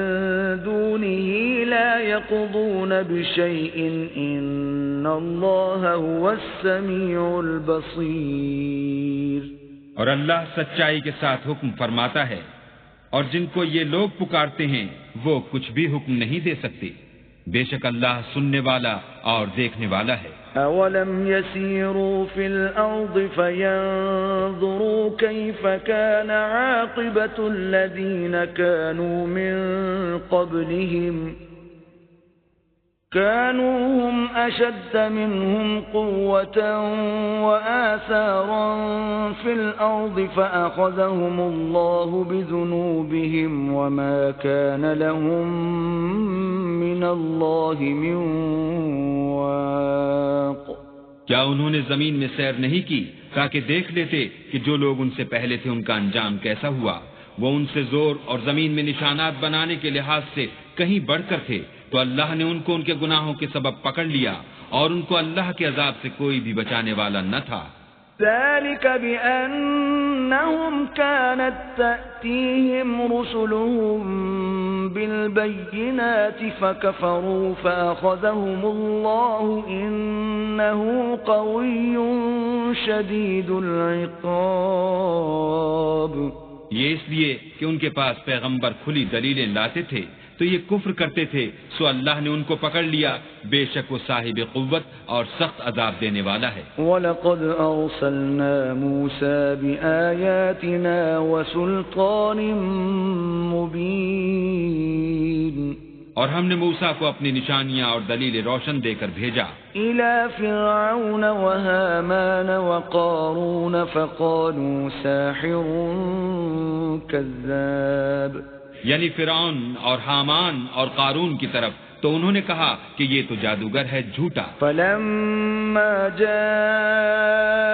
دونه لا يقضون بشيء إن الله هو السميع البصير. اور اللہ سچائی کے ساتھ حکم فرماتا ہے، اور جن کو یہ لوگ پکارتے ہیں وہ کچھ بھی حکم نہیں دے سکتے، بے شک اللہ سننے والا اور دیکھنے والا ہے. أولم يسيروا في الأرض فينظروا كيف كان عاقبة الذين كانوا من قبلهم كانوا هم أشد منهم قوة وآثارا في الأرض فأخذهم الله بذنوبهم وما كان لهم من الله من واق. کیا انہوں نے زمین میں سیر نہیں کی تاکہ دیکھ لیتے کہ جو لوگ ان سے پہلے تھے ان کا انجام کیسا ہوا؟ وہ ان سے زور اور زمین میں نشانات بنانے کے لحاظ سے کہیں بڑھ کر تھے، تو اللہ نے ان کو ان کے گناہوں کے سبب پکڑ لیا اور ان کو اللہ کے عذاب سے کوئی بھی بچانے والا نہ تھا. ذلك بأنهم كانت تأتيهم رسلهم بالبينات فكفروا فأخذهم الله إنه قوي شديد العقاب. یہ اس لیے کہ ان کے پاس پیغمبر کھلی دلیلیں لاتے تھے تو یہ کفر کرتے تھے، سو اللہ نے ان کو پکڑ لیا، بے شک وہ صاحب قوت اور سخت عذاب دینے والا ہے. وَلَقَدْ أَرْسَلْنَا مُوسَى بِآيَاتِنَا وَسُلْطَانٍ مُبِينٍ. اور ہم نے موسیٰ کو اپنی نشانیاں اور دلیل روشن دے کر بھیجا إِلَى فِرْعَوْنَ وَهَامَانَ وَقَارُونَ فَقَالُوا سَاحِرٌ كَذَّابٌ. یعنی فرعون اور حامان اور قارون کی طرف، تو انہوں نے کہا کہ یہ تو جادوگر ہے، جھوٹا. فَلَمَّا جَاءَهُم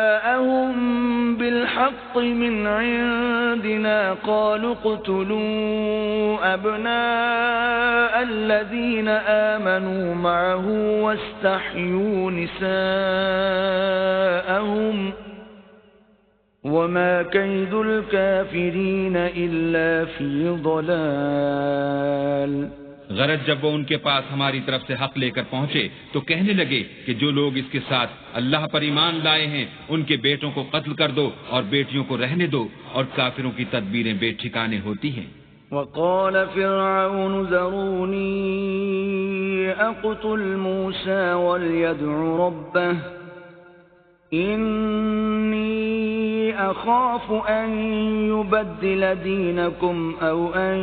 بِالْحَقِّ مِنْ عِندِنَا قَالُوا اقْتُلُوا أَبْنَاءَ الَّذِينَ آمَنُوا مَعَهُ وَاسْتَحْيُوا نِسَاءَهُمْ وَمَا كَيْدُ الْكَافِرِينَ إِلَّا فِي ضَلَالٍ. غرض جب وہ ان کے پاس ہماری طرف سے حق لے کر پہنچے تو کہنے لگے کہ جو لوگ اس کے ساتھ اللہ پر ایمان لائے ہیں ان کے بیٹوں کو قتل کر دو اور بیٹیوں کو رہنے دو، اور کافروں کی تدبیریں بے ٹھکانے ہوتی ہیں. وقال فرعون ذروني أقتل موسى وليدع ربه إني أخاف أن يبدل دينكم أو أن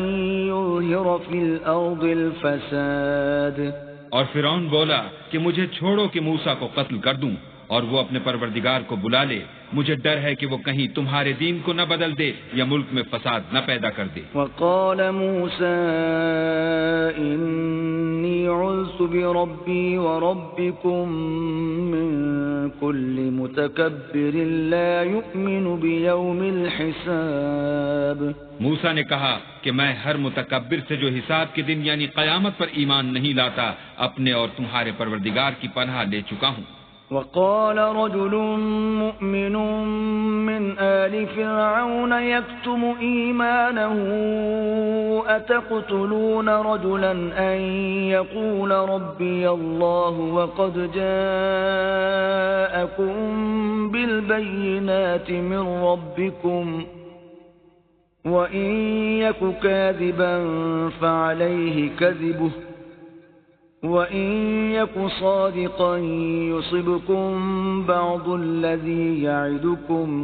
يظهر في الأرض الفساد. اور فرعون بولا کہ مجھے چھوڑو کہ موسیٰ کو قتل کر دوں اور وہ اپنے پروردگار کو بلا لے، مجھے ڈر ہے کہ وہ کہیں تمہارے دین کو نہ بدل دے یا ملک میں فساد نہ پیدا کر دے. وقال موسى إني عذت بربي وربكم من كل متكبر لا يؤمن بيوم الحساب. موسیٰ نے کہا کہ میں ہر متکبر سے جو حساب کے دن یعنی قیامت پر ایمان نہیں لاتا اپنے اور تمہارے پروردگار کی پناہ لے چکا ہوں. وقال رجل مؤمن من آل فرعون يكتم إيمانه أتقتلون رجلا أن يقول ربي الله وقد جاءكم بالبينات من ربكم وإن يك كاذبا فعليه كذبه وَإِن يَكُ صَادِقًا يُصِبْكُم بَعْضُ الَّذِي يَعِدُكُمْ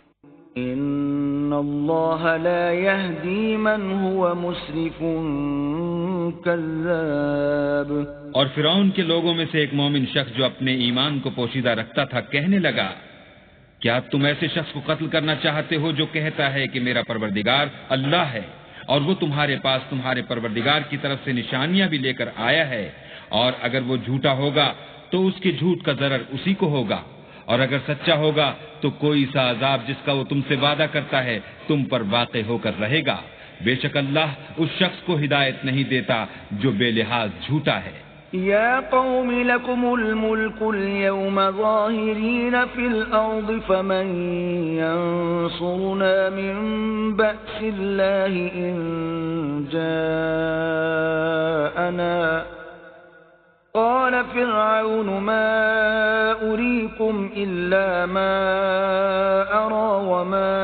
إِنَّ اللَّهَ لَا يَهْدِي مَنْ هُوَ مُسْرِفٌ كَذَّابٌ. اور فرعون کے لوگوں میں سے ایک مومن شخص جو اپنے ایمان کو پوشیدہ رکھتا تھا کہنے لگا، کیا تم ایسے شخص کو قتل کرنا چاہتے ہو جو کہتا ہے کہ میرا پروردگار اللہ ہے اور وہ تمہارے پاس تمہارے پروردگار کی طرف سے نشانیاں بھی لے کر آیا ہے، اور اگر وہ جھوٹا ہوگا تو اس کے جھوٹ کا ضرر اسی کو ہوگا، اور اگر سچا ہوگا تو کوئی سا عذاب جس کا وہ تم سے وعدہ کرتا ہے تم پر واقع ہو کر رہے گا. بے شک اللہ اس شخص کو ہدایت نہیں دیتا جو بے لحاظ جھوٹا ہے. يا قوم لكم الملك اليوم ظاهرين في الأرض فمن ينصرنا من بأس الله إن جاءنا قال فرعون ما أريكم إلا ما أرى وما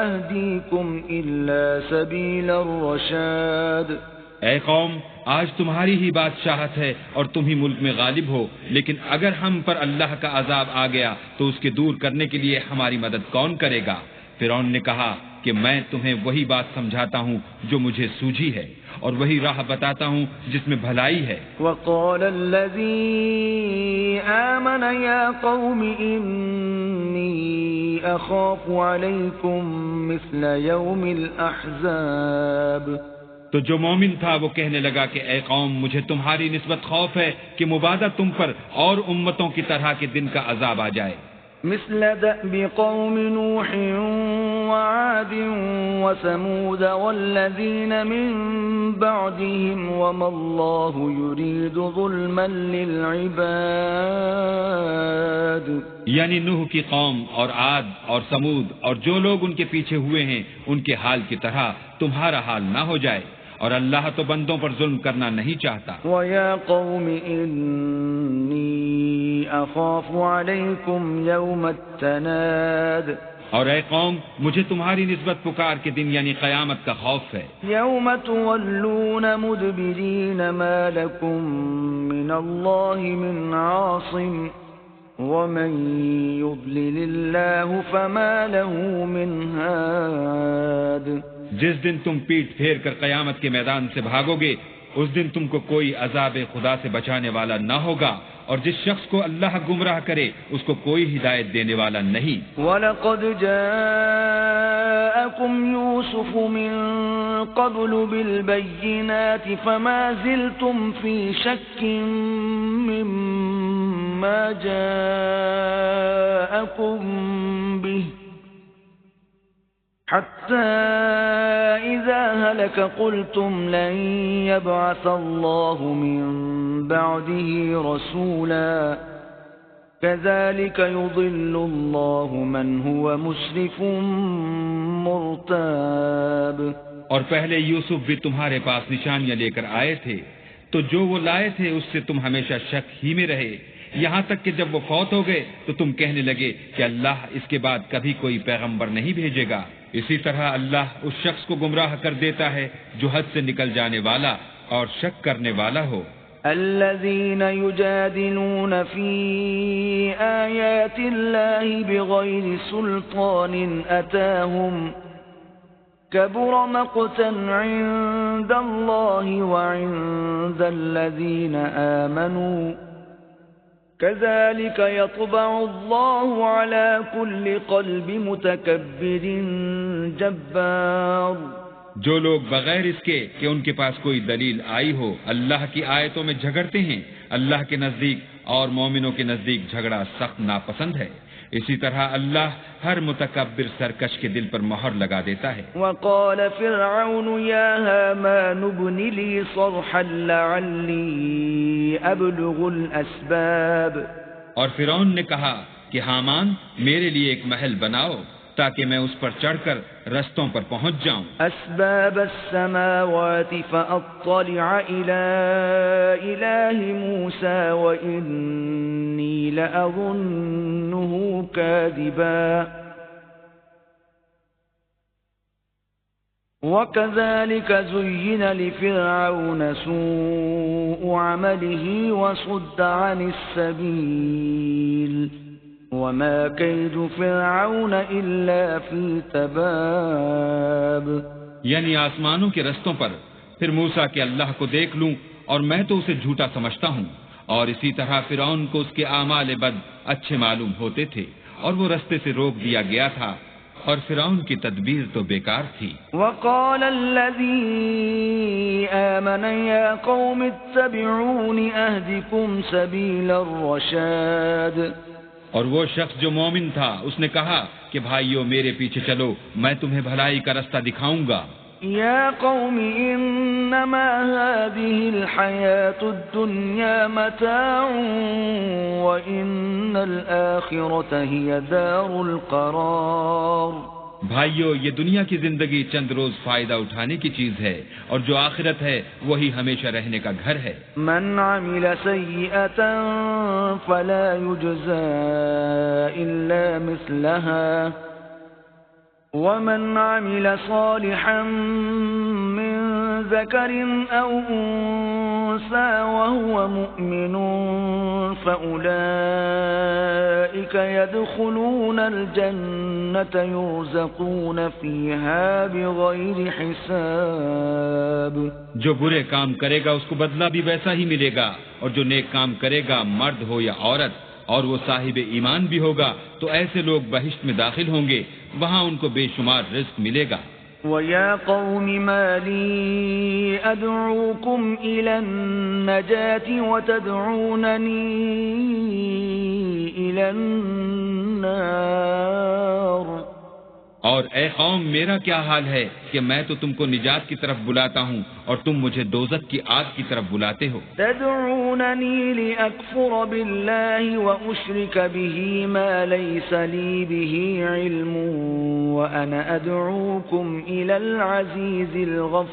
أهديكم إلا سبيل الرشاد. اے قوم، آج تمہاری ہی بادشاہت ہے اور تم ہی ملک میں غالب ہو، لیکن اگر ہم پر اللہ کا عذاب آ گیا تو اس کے دور کرنے کے لیے ہماری مدد کون کرے گا؟ فرعون نے کہا کہ میں تمہیں وہی بات سمجھاتا ہوں جو مجھے سوجھی ہے اور وہی راہ بتاتا ہوں جس میں بھلائی ہے. وقال الذي آمن يا قوم إني أخاف عليكم مثل يوم الأحزاب. تو جو مومن تھا وہ کہنے لگا کہ اے قوم، مجھے تمہاری نسبت خوف ہے کہ مبادہ تم پر اور امتوں کی طرح کے دن کا عذاب آ جائے. مثل دأب قوم نوح وعاد وثمود والذين من بعدهم وما الله يريد ظلما للعباد. یعنی نوح کی قوم اور عاد اور ثمود اور جو لوگ ان کے پیچھے ہوئے ہیں ان کے حال کی طرح تمہارا حال نہ ہو جائے، اور اللہ تو بندوں پر ظلم کرنا نہیں چاہتا. وَيَا قَوْمِ إِنِّي أَخَافُ عَلَيْكُمْ يَوْمَ التَّنَادِ. اور اے قوم، مجھے تمہاری نسبت پکار کے دن یعنی قیامت کا خوف ہے. يَوْمَ تُوَلُّونَ مُدْبِرِينَ مَا لَكُمْ مِنَ اللَّهِ مِنْ عَاصِمٍ وَمَنْ يُضْلِلِ اللَّهُ فَمَا لَهُ مِنْ هَادٍ. جس دن تم پیٹ پھیر کر قیامت کے میدان سے بھاگو گے اس دن تم کو کوئی عذاب خدا سے بچانے والا نہ ہوگا، اور جس شخص کو اللہ گمراہ کرے اس کو کوئی ہدایت دینے والا نہیں. وَلَقَدْ جَاءَكُمْ يُوسُفُ مِنْ قَبْلُ بِالْبَيِّنَاتِ فَمَا زِلْتُمْ فِي شَكٍّ مِّمَّا جَاءَكُمْ بِهِ حتى إذا هلك قلتم لن يبعث الله من بعده رسولا كذلك يضل الله من هو مسرف مرتاب. اور پہلے یوسف بھی تمہارے پاس نشانیاں لے کر آئے تھے، تو جو وہ لائے تھے اس سے تم ہمیشہ شک ہی میں رہے، یہاں تک کہ جب وہ فوت ہو گئے تو تم کہنے لگے کہ اللہ اس کے بعد کبھی کوئی پیغمبر نہیں بھیجے گا. اسی طرح اللہ اس شخص کو گمراہ کر دیتا ہے جو حد سے نکل جانے والا اور شک کرنے والا ہو. الذين يجادلون في آيات الله بغير سلطان أتاهم كبر مقتا عند الله وعند الذين آمنوا كذلك يطبع الله على كل قلب متكبر جبار. جو لوگ بغیر اس کے کہ ان کے پاس کوئی دلیل آئی ہو اللہ کی آیتوں میں جھگڑتے ہیں، اللہ کے نزدیک اور مومنوں کے نزدیک جھگڑا سخت ناپسند ہے. اسی طرح اللہ ہر متکبر سرکش کے دل پر مہر لگا دیتا ہے. وقال فرعون يا هامان ابن لي صرحا لعلي ابلغ الاسباب. اور فرعون نے کہا کہ حامان میرے لیے ایک محل بناؤ تاکہ میں اس پر چڑھ کر رستوں پر پہنچ جاؤں. اسباب السماوات فاطلع الى اله موسى واني لاظنه كاذبا. وكذلك زين لفرعون سوء عمله وصد عن السبيل وما كيد فرعون إلا في تباب. یعنی آسمانوں کے رستوں پر پھر موسیٰ کے اللہ کو دیکھ لوں اور میں تو اسے جھوٹا سمجھتا ہوں، اور اسی طرح فرعون کو اس کے اعمال بد اچھے معلوم ہوتے تھے اور وہ رستے سے روک دیا گیا تھا، اور فرعون کی تدبیر تو بیکار تھی. وقال الذي آمن يا قوم اتبعون أهدكم سبيل الرشاد. اور وہ شخص جو مومن تھا اس نے کہا کہ بھائیو میرے پیچھے چلو، میں تمہیں بھلائی کا رستہ دکھاؤں گا. يا قوم إنما هذه الحياة الدنيا متاع وإن الآخرة هي دار القرار. بھائیو، یہ دنیا کی زندگی چند روز فائدہ اٹھانے کی چیز ہے، اور جو آخرت ہے وہی ہمیشہ رہنے کا گھر ہے. من عمل سيئة فلا يجزى إلا مثلها ومن عمل صالحا من ذكر أو أنثى وهو مؤمن فأولئك يدخلون الجنة يرزقون فيها بغير حساب. جو برے کام کرے گا اس کو بدلہ بھی ویسا ہی ملے گا، اور جو نیک کام کرے گا مرد ہو یا عورت اور وہ صاحب ایمان بھی ہوگا تو ایسے لوگ بہشت میں داخل ہوں گے، وہاں ان کو بے شمار رزق ملے گا. وَيَا قَوْمِ مَا لِي أَدْعُوكُمْ إِلَى النَّجَاةِ وَتَدْعُونَنِي إِلَى النَّارِ. اور اے قوم، میرا کیا حال ہے کہ میں تو تم کو نجات کی طرف بلاتا ہوں اور تم مجھے دوزخ کی آگ کی طرف بلاتے ہو. تدعونني لأكفر بالله وأشرك به ما ليس لي به علم وأنا أدعوكم إلى العزيز الغفار.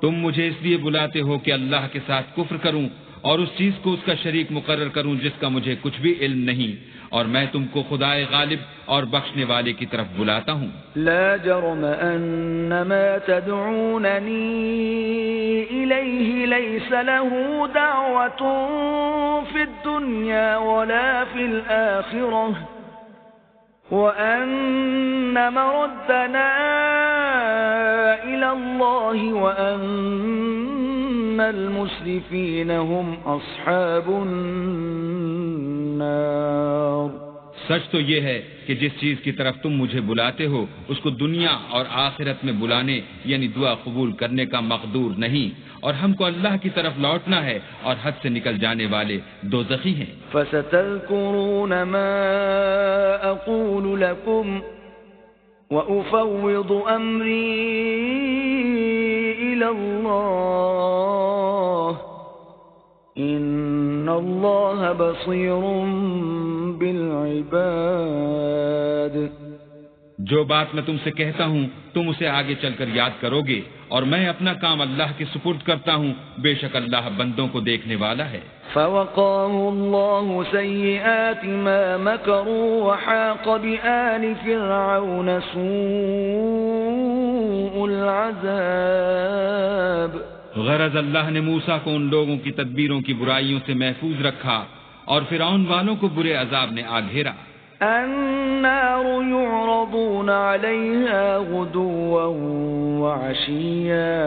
تم مجھے اس لیے بلاتے ہو کہ اللہ کے ساتھ کفر کروں اور اس چیز کو اس کا شریک مقرر کروں جس کا مجھے کچھ بھی علم نہیں، اور میں تم کو خدائے غالب اور بخشنے والے کی طرف بلاتا ہوں. لا جرم ان ما تدعونني إليه ليس له دعوة في الدنيا ولا في الآخرة وأن مردنا إلى الله وأن المسرفين هم أصحاب النار. سچ تو یہ ہے کہ جس چیز کی طرف تم مجھے بلاتے ہو اس کو دنیا اور آخرت میں بلانے یعنی دعا قبول کرنے کا مقدور نہیں، اور ہم کو اللہ کی طرف لوٹنا ہے، اور حد سے نکل جانے والے دوزخی ہیں. فَسَتَذْكُرُونَ مَا أَقُولُ لَكُمْ وَأُفَوِّضُ أَمْرِي إِلَى اللَّهِ إِنَّ اللَّهَ بَصِيرٌ بِالْعِبَادِ. جو بات میں تم سے کہتا ہوں تم اسے آگے چل کر یاد کرو گے، اور میں اپنا کام اللہ کے سپرد کرتا ہوں، بے شک اللہ بندوں کو دیکھنے والا ہے. فَوَقَاهُ اللَّهُ سَيِّئَاتِ مَا مَكَرُوا وَحَاقَ بِآلِ فِرْعَوْنَ سُوءُ الْعَذَابِ. غرض اللہ نے موسیٰ کو ان لوگوں کی تدبیروں کی برائیوں سے محفوظ رکھا اور فرعون والوں کو برے عذاب نے آ گھیرا. النار يعرضون عليها غدوا وعشيا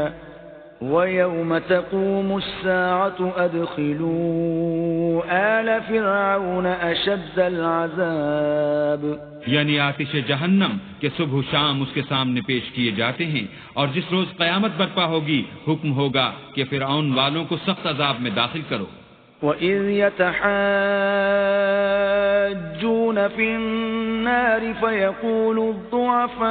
ويوم تقوم الساعة أدخلوا آل فرعون أشد العذاب. یعنی آتش جہنم کہ صبح و شام اس کے سامنے پیش کیے جاتے ہیں، اور جس روز قیامت برپا ہوگی حکم ہوگا کہ فرعون والوں کو سخت عذاب میں داخل کرو. وَإِذْ يَتَحَاجُّونَ فِي النَّارِ فَيَقُولُ الضُّعَفَاءُ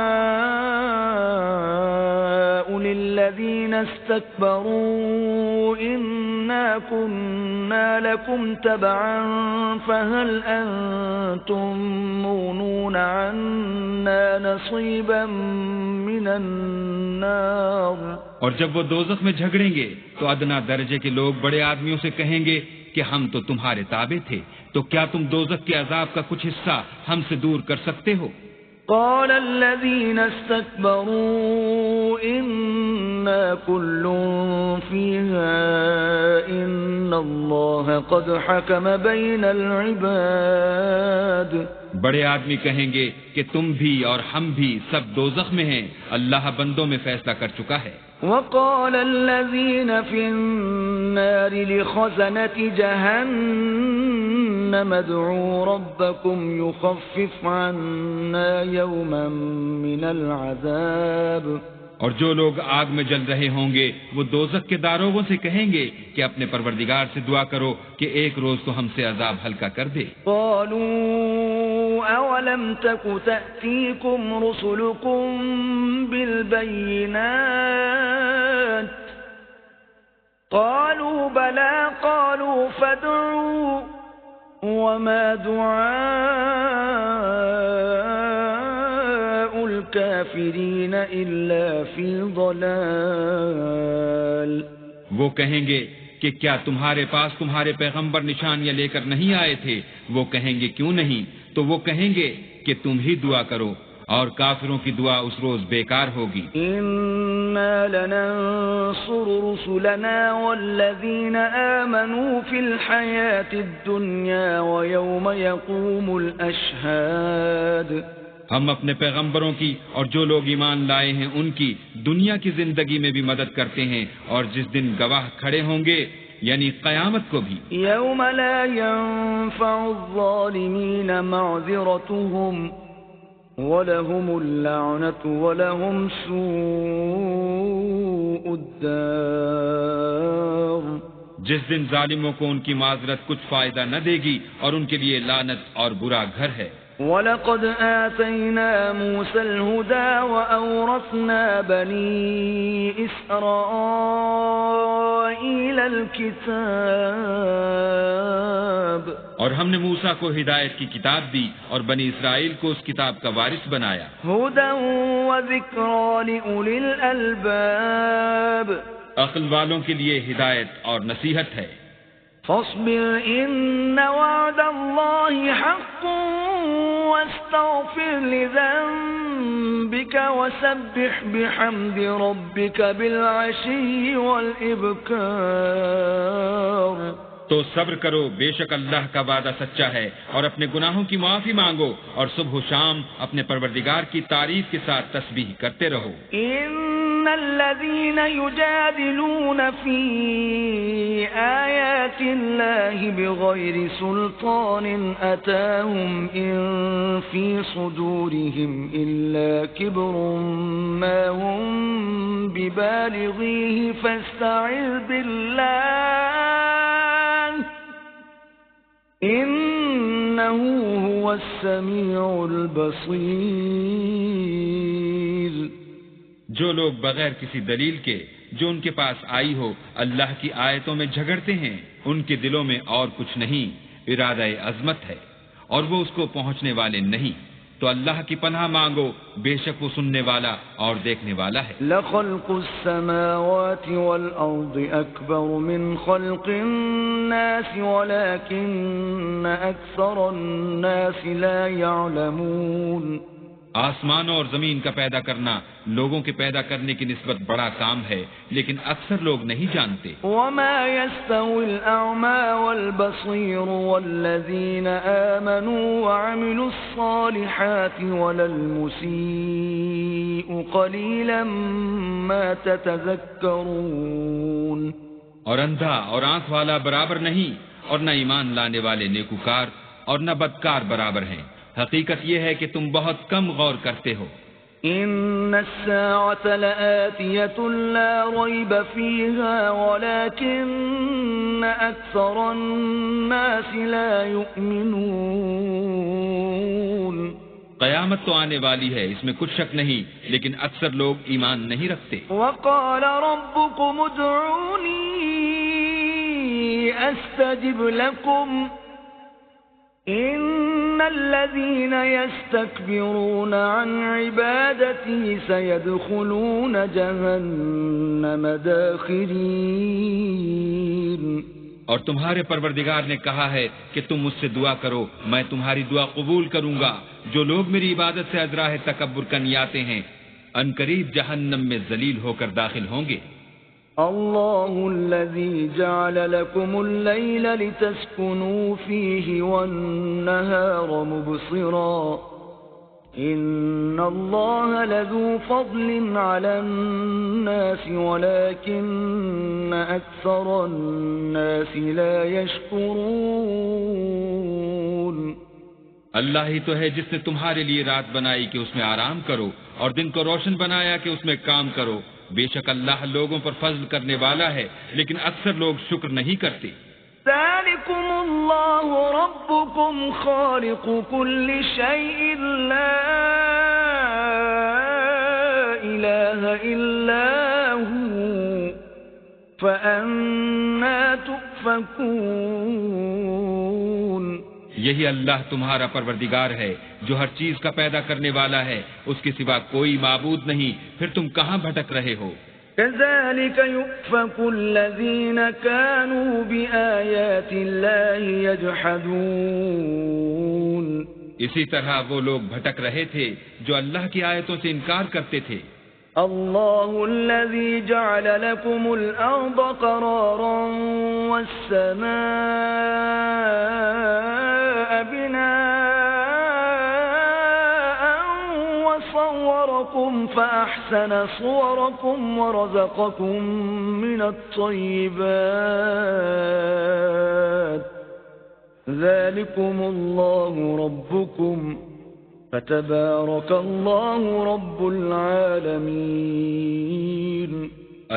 لِلَّذِينَ اسْتَكْبَرُوا إِنَّا كُنَّا لَكُمْ تَبَعًا فَهَلْ أَنْتُمْ مُغْنُونَ عَنَّا نَصِيبًا مِنَ النَّارِ. اور جب وہ دوزخ میں جھگڑیں گے تو ادنا درجے کے لوگ بڑے آدمیوں سے کہیں گے کہ ہم تو تمہارے تابع تھے، تو کیا تم دوزخ کے عذاب کا کچھ حصہ ہم سے دور کر سکتے ہو؟ قال الذين استكبروا إنا كل فيها إن الله قد حكم بين العباد. بڑے آدمی کہیں گے کہ تم بھی اور ہم بھی سب دوزخ میں ہیں، اللہ بندوں میں فیصلہ کر چکا ہے. وقال الذين في النار لخزنة جهنم ادعوا ربكم يخفف عنا يوما من العذاب. اور جو لوگ آگ میں جل رہے ہوں گے وہ دوزخ کے داروغوں سے کہیں گے کہ اپنے پروردگار سے دعا کرو کہ ایک روز تو ہم سے عذاب ہلکا کر دے۔ قالوا اولم تک تأتیکم رسلکم بالبینات قالوا بلى قالوا فادعوا وما دعاء الكافرين إلا في ضلال۔ وہ کہیں گے کہ کیا تمہارے پاس تمہارے پیغمبر نشانیاں لے کر نہیں آئے تھے؟ وہ کہیں گے کیوں نہیں؟ تو وہ کہیں گے کہ تم ہی دعا کرو اور کافروں کی دعا اس روز بیکار ہوگی۔ انا لننصر رسلنا والذین آمنوا فی الحیاة الدنیا ویوم یقوم الاشہاد۔ ہم اپنے پیغمبروں کی اور جو لوگ ایمان لائے ہیں ان کی دنیا کی زندگی میں بھی مدد کرتے ہیں اور جس دن گواہ کھڑے ہوں گے یعنی قیامت کو بھی۔ یوم لا ينفع الظالمین معذرتهم وَلَهُمُ اللَّعْنَةُ وَلَهُمْ سُوءُ الدَّارِ۔ جس دن ظالموں کو ان کی معذرت کچھ فائدہ نہ دے گی اور ان کے لیے لعنت اور برا گھر ہے۔ وَلَقَدْ آتَيْنَا مُوسَى الْهُدَى وَأَوْرَثْنَا بَنِي إِسْرَائِيلَ الْكِتَابَ۔ اور ہم نے موسیٰ کو ہدایت کی کتاب دی اور بنی اسرائیل کو اس کتاب کا وارث بنایا۔ هُدًى وَذِكْرَى لِأُولِي الْأَلْبَابِ۔ عقل والوں کے لیے ہدایت اور نصیحت ہے۔ فاصبر إن وعد الله حق واستغفر لذنبك وسبح بحمد ربك بالعشي والإبكار۔ تو صبر کرو، بے شک اللہ کا وعدہ سچا ہے، اور اپنے گناہوں کی معافی مانگو اور صبح و شام اپنے پروردگار کی تعریف کے ساتھ تسبیح کرتے رہو۔ ان الذين يجادلون في آيات الله بغير سلطان أتاهم إن في صدورهم إلا كبر ما هم ببالغيه فاستعذ بالله إنه هو السميع البصير۔ جو لوگ بغیر کسی دلیل کے جو ان کے پاس آئی ہو اللہ کی آیتوں میں جھگڑتے ہیں ان کے دلوں میں اور کچھ نہیں، ارادہ عظمت ہے اور وہ اس کو پہنچنے والے نہیں، تو اللہ کی پناہ مانگو، بے شک وہ سننے والا اور دیکھنے والا ہے۔ لخلق السماوات والأرض أكبر من خلق الناس ولكن أكثر الناس لا يعلمون۔ آسمانوں اور زمین کا پیدا کرنا لوگوں کے پیدا کرنے کی نسبت بڑا کام ہے، لیکن اکثر لوگ نہیں جانتے۔ وما يستوي الأعمى والبصير والذين آمنوا وعملوا الصالحات ولا المسيء قليلا ما تتذكرون۔ اور اندھا اور آنکھ والا برابر نہیں، اور نہ ایمان لانے والے نیکوکار اور نہ بدکار برابر ہیں، حقیقت یہ ہے کہ تم بہت کم غور کرتے ہو۔ ان الساعة لآتية لا ريب فيها ولكن أكثر الناس لا يؤمنون۔ قیامت تو آنے والی ہے، اس میں کچھ شک نہیں، لیکن اکثر لوگ ایمان نہیں رکھتے۔ وقال ربكم ادعوني أستجب لكم ان الذين يستكبرون عن عبادتي سيدخلون جهنم داخرين۔ اور تمہارے پروردگار نے کہا ہے کہ تم مجھ سے دعا کرو، میں تمہاری دعا قبول کروں گا۔ جو لوگ میری عبادت سے ازراہ تکبر کرنے آتے ہیں عنقریب جہنم میں ذلیل ہو کر داخل ہوں گے۔ الله الذي جعل لكم الليل لتسكنوا فيه والنهار مبصرا إن الله لذو فضل على الناس ولكن أكثر الناس لا يشكرون۔ اللہ ہی تو ہے جس نے تمہارے لیے رات بنائی کہ اس میں آرام کرو اور دن کو روشن بنایا کہ اس میں کام کرو. بے شک اللہ لوگوں پر فضل کرنے والا ہے لیکن اکثر لوگ شکر نہیں کرتے. ذلكم الله ربكم خالق كل شيء لا إله إلا هو فأنا تؤفكون. یہی اللہ تمہارا پروردگار ہے جو ہر چیز کا پیدا کرنے والا ہے، اس کے سوا کوئی معبود نہیں، پھر تم کہاں بھٹک رہے ہو؟ كذلك يؤفك الذين كانوا بآيات الله يجحدون. اسی طرح وہ لوگ بھٹک رہے تھے جو اللہ کی آیتوں سے انکار کرتے تھے. الله الذي جعل لكم الأرض قرارا والسماء بناء وصوركم فأحسن صوركم ورزقكم من الطيبات ذلكم الله ربكم فتبارك الله رب العالمين.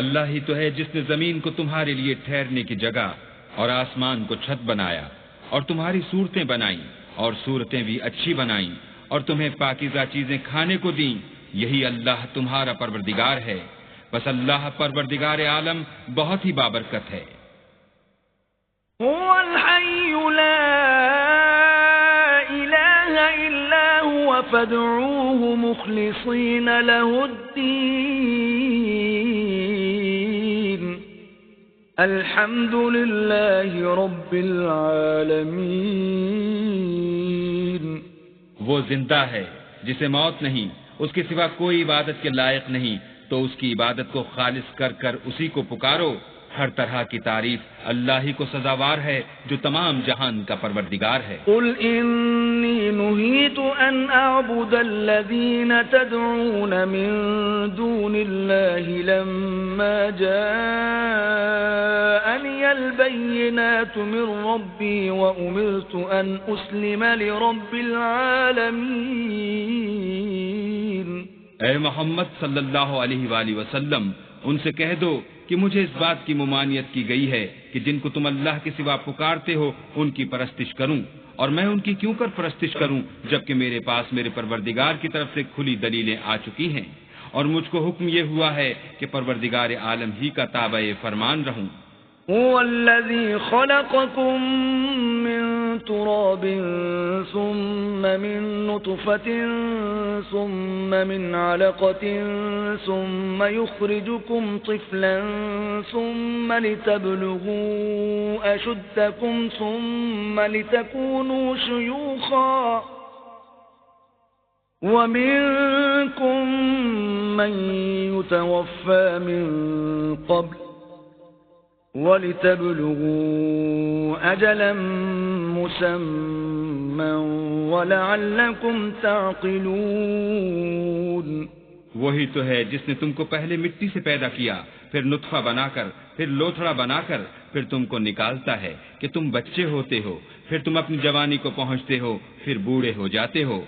اللہ ہی تو ہے جس نے زمین کو تمہارے لیے ٹھہرنے کی جگہ اور آسمان کو چھت بنایا اور تمہاری صورتیں بنائیں اور صورتیں بھی اچھی بنائیں اور تمہیں پاکیزہ چیزیں کھانے کو دیں. یہی اللہ تمہارا پروردگار ہے. بس اللہ پروردگار عالم بہت ہی بابرکت ہے. هو الحي لا إله إلا هو فادعوه مخلصين له الدين الحمد لله رب العالمين. وہ زندہ ہے جسے موت نہیں، اس کے سوا کوئی عبادت کے لائق نہیں، تو اس کی عبادت کو خالص کر کر اسی کو پکارو. ہر طرح کی تعریف اللہ ہی کو سزاوار ہے جو تمام جہان کا پروردگار ہے. قل انی نہیت ان اعبد الذین تدعون من دون اللہ لما جاءنی البینات من ربی وامرت ان اسلم لرب العالمین. اے محمد صلی اللہ علیہ وآلہ وسلم، ان سے کہہ دو کہ مجھے اس بات کی ممانعت کی گئی ہے کہ جن کو تم اللہ کے سوا پکارتے ہو ان کی پرستش کروں، اور میں ان کی کیوں کر پرستش کروں جبکہ میرے پاس میرے پروردگار کی طرف سے کھلی دلیلیں آ چکی ہیں، اور مجھ کو حکم یہ ہوا ہے کہ پروردگار عالم ہی کا تابع فرمان رہوں. هو الذي خلقكم من تراب ثم من نطفة ثم من علقة ثم يخرجكم طفلا ثم لتبلغوا أشدكم ثم لتكونوا شيوخا ومنكم من يتوفى من قبل وَلِتَبْلُغُوا أَجَلًا مُّسَمًّى وَلَعَلَّكُمْ تَعْقِلُونَ. وہی تو ہے جس نے تم کو پہلے مٹی سے پیدا کیا، پھر نطفہ بنا کر، پھر لوتھڑا بنا کر، پھر تم کو نکالتا ہے کہ تم بچے ہوتے ہو، پھر تم اپنی جوانی کو پہنچتے ہو، پھر بوڑھے ہو جاتے ہو،